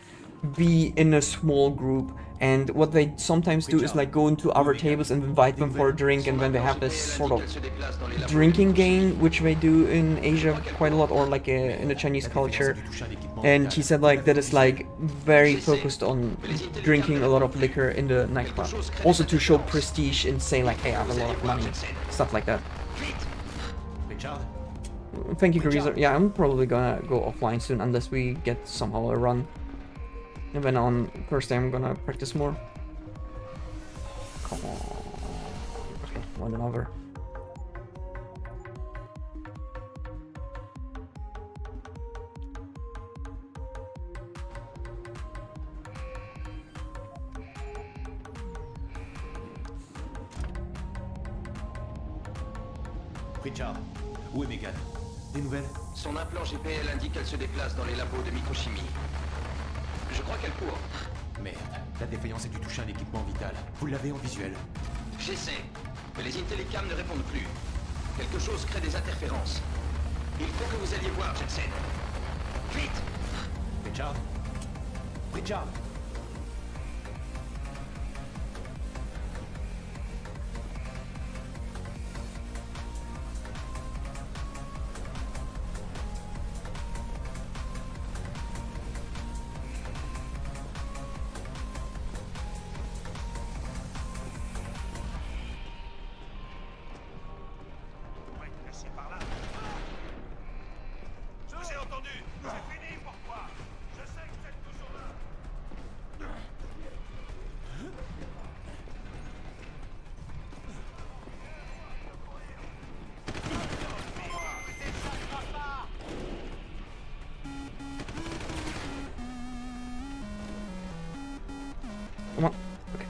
be in a small group. And what they sometimes do is like go into other tables and invite them for a drink, and then they have this sort of drinking game, which they do in Asia quite a lot, or like in the Chinese culture. And he said like that is like very focused on drinking a lot of liquor in the nightclub, also to show prestige and say like, hey, I have a lot of money, stuff like that. Thank you, Carissa. Yeah, I'm probably gonna go offline soon unless we get somehow a run. And then on Thursday I'm gonna practice more. Come on. One another. Richard, où est Megan? Des nouvelles? Son implant GPL indique qu'elle se déplace dans les labos de microchimie. Je crois qu'elle court. Merde, la défaillance a dû toucher un équipement vital. Vous l'avez en visuel? J'essaie, mais les Intellicams ne répondent plus. Quelque chose crée des interférences. Il faut que vous alliez voir, Jensen. Vite! Richard? Richard? Come on. Okay.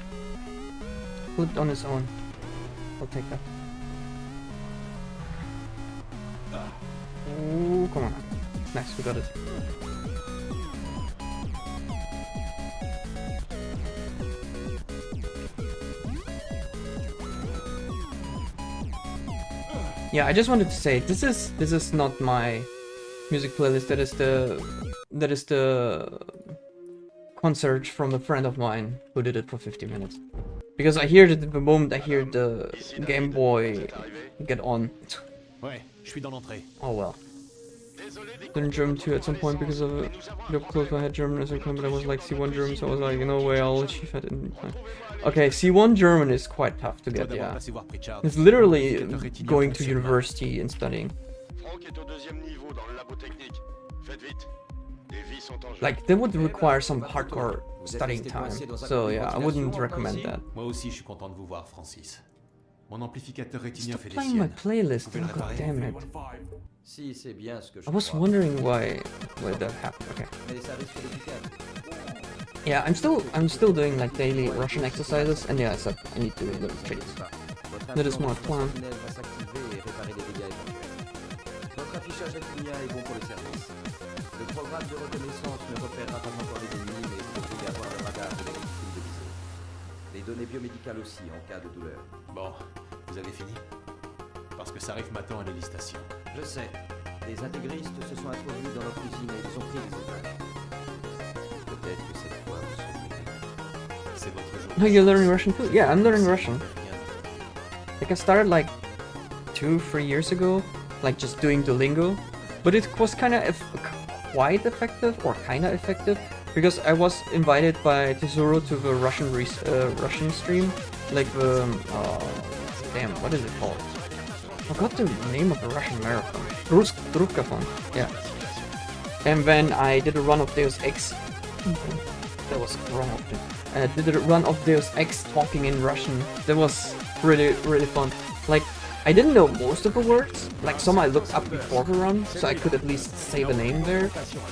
Flipped on his own. I'll take that. Oh, come on. Nice, we got it. Yeah, I just wanted to say this is not my music playlist. That is the concert from a friend of mine who did it for 50 minutes. Because I hear it at the moment I hear the Game Boy get on. Ouais, je suis dans l'entrée. Oh well. Learned German too at some point because of it. Up close I had German as a but I was like C1 German, so I was like, no way, I'll achieve it in time. Okay, C1 German is quite tough to get, yeah. It's literally going to university and studying. Like, that would require some hardcore studying time, so yeah, I wouldn't recommend that. Moi aussi, je suis content de vous voir, Francis. Mon amplificateur rétinien fait des Playing my siennes. playlist, oh, god damn it. Si, c'est bien ce que je I was wondering why that happened. Okay. Yeah, I'm still doing like daily Russian exercises, and yeah, I said I need to do little tricks. That is my plan. Votre affichage rétinien est bon pour le service. Le programme de reconnaissance ne repérera pas encore les ennemis, mais vous devriez avoir le radar de la victime de visée. Les données biomédicales aussi, en cas de douleur. Bon, vous avez fini? Parce que ça arrive m'attend à l'hélistation. Je sais. Des intégristes se sont introduits dans notre usine et ils ont pris des otages. Peut-être que cette fois vous survivrez. C'est votre jour. No, you're learning Russian too? Yeah, I'm learning Russian. Like I started like 2-3 years ago, like just doing Duolingo, but it was kind of quite effective, or kind of effective, because I was invited by Tesoro to the Russian stream, like the damn, what is it called? I forgot the name of the Russian marathon. Ruskathon, yeah. And then I did a run of Deus Ex. That was wrong. I did a run of Deus Ex talking in Russian. That was really, really fun. Like, I didn't know most of the words. Like, some I looked up before the run, so I could at least say the name there.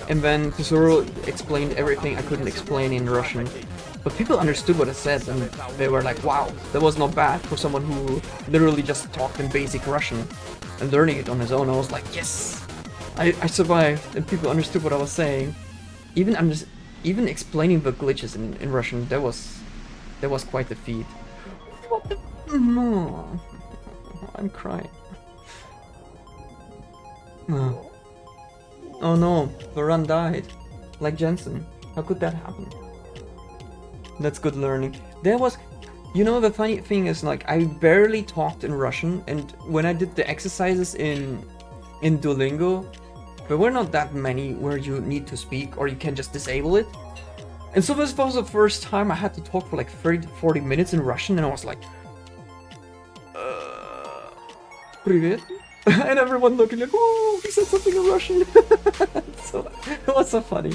And then Tesoro explained everything I couldn't explain in Russian. But people understood what I said, and they were like, wow, that was not bad for someone who literally just talked in basic Russian and learning it on his own. I was like, yes, I survived, and people understood what I was saying. Even explaining the glitches in Russian, that was quite a feat. What the? No, I'm crying. Oh. Oh no, the run died. Like Jensen. How could that happen? That's good learning. There was... You know, the funny thing is, like, I barely talked in Russian, and when I did the exercises in Duolingo, there were not that many where you need to speak, or you can just disable it. And so this was the first time I had to talk for like 30 to 40 minutes in Russian, and I was like... Привет? And everyone looking like, oh, he said something in Russian. So, it was so funny.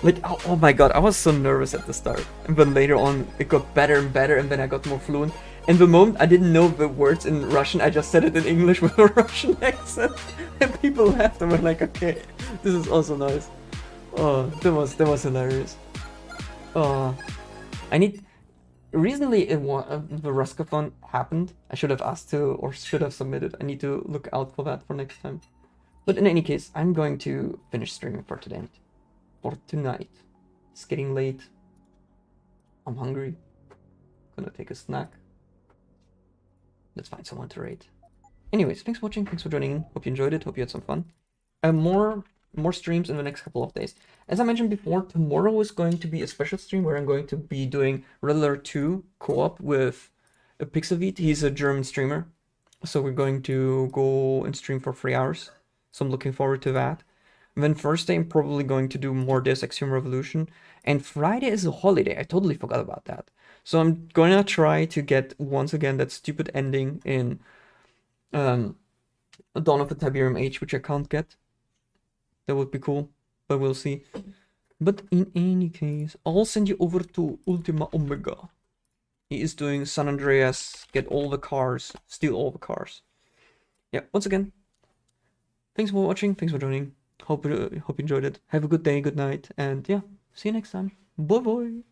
Like, oh my god, I was so nervous at the start. And then later on, it got better and better, and then I got more fluent. And the moment I didn't know the words in Russian, I just said it in English with a Russian accent. And people laughed and were like, okay, this is also nice. Oh, that was hilarious. Recently, the Ruskathon happened. I should have asked to, or should have submitted. I need to look out for that for next time. But in any case, I'm going to finish streaming for today. For tonight. It's getting late. I'm hungry. Gonna take a snack. Let's find someone to raid. Anyways, thanks for watching. Thanks for joining in. Hope you enjoyed it. Hope you had some fun. More streams in the next couple of days. As I mentioned before, tomorrow is going to be a special stream where I'm going to be doing Riddler 2 co-op with Pixelvit. He's a German streamer. So we're going to go and stream for 3 hours. So I'm looking forward to that. And then Thursday, I'm probably going to do more Deus Ex Human Revolution. And Friday is a holiday. I totally forgot about that. So I'm going to try to get, once again, that stupid ending in Dawn of the Tiberium Age, which I can't get. That would be cool, but we'll see. But in any case, I'll send you over to Ultima Omega. He is doing San Andreas, get all the cars, steal all the cars. Yeah, once again, thanks for watching, thanks for joining. Hope you enjoyed it. Have a good day, good night, and yeah, see you next time. Bye bye.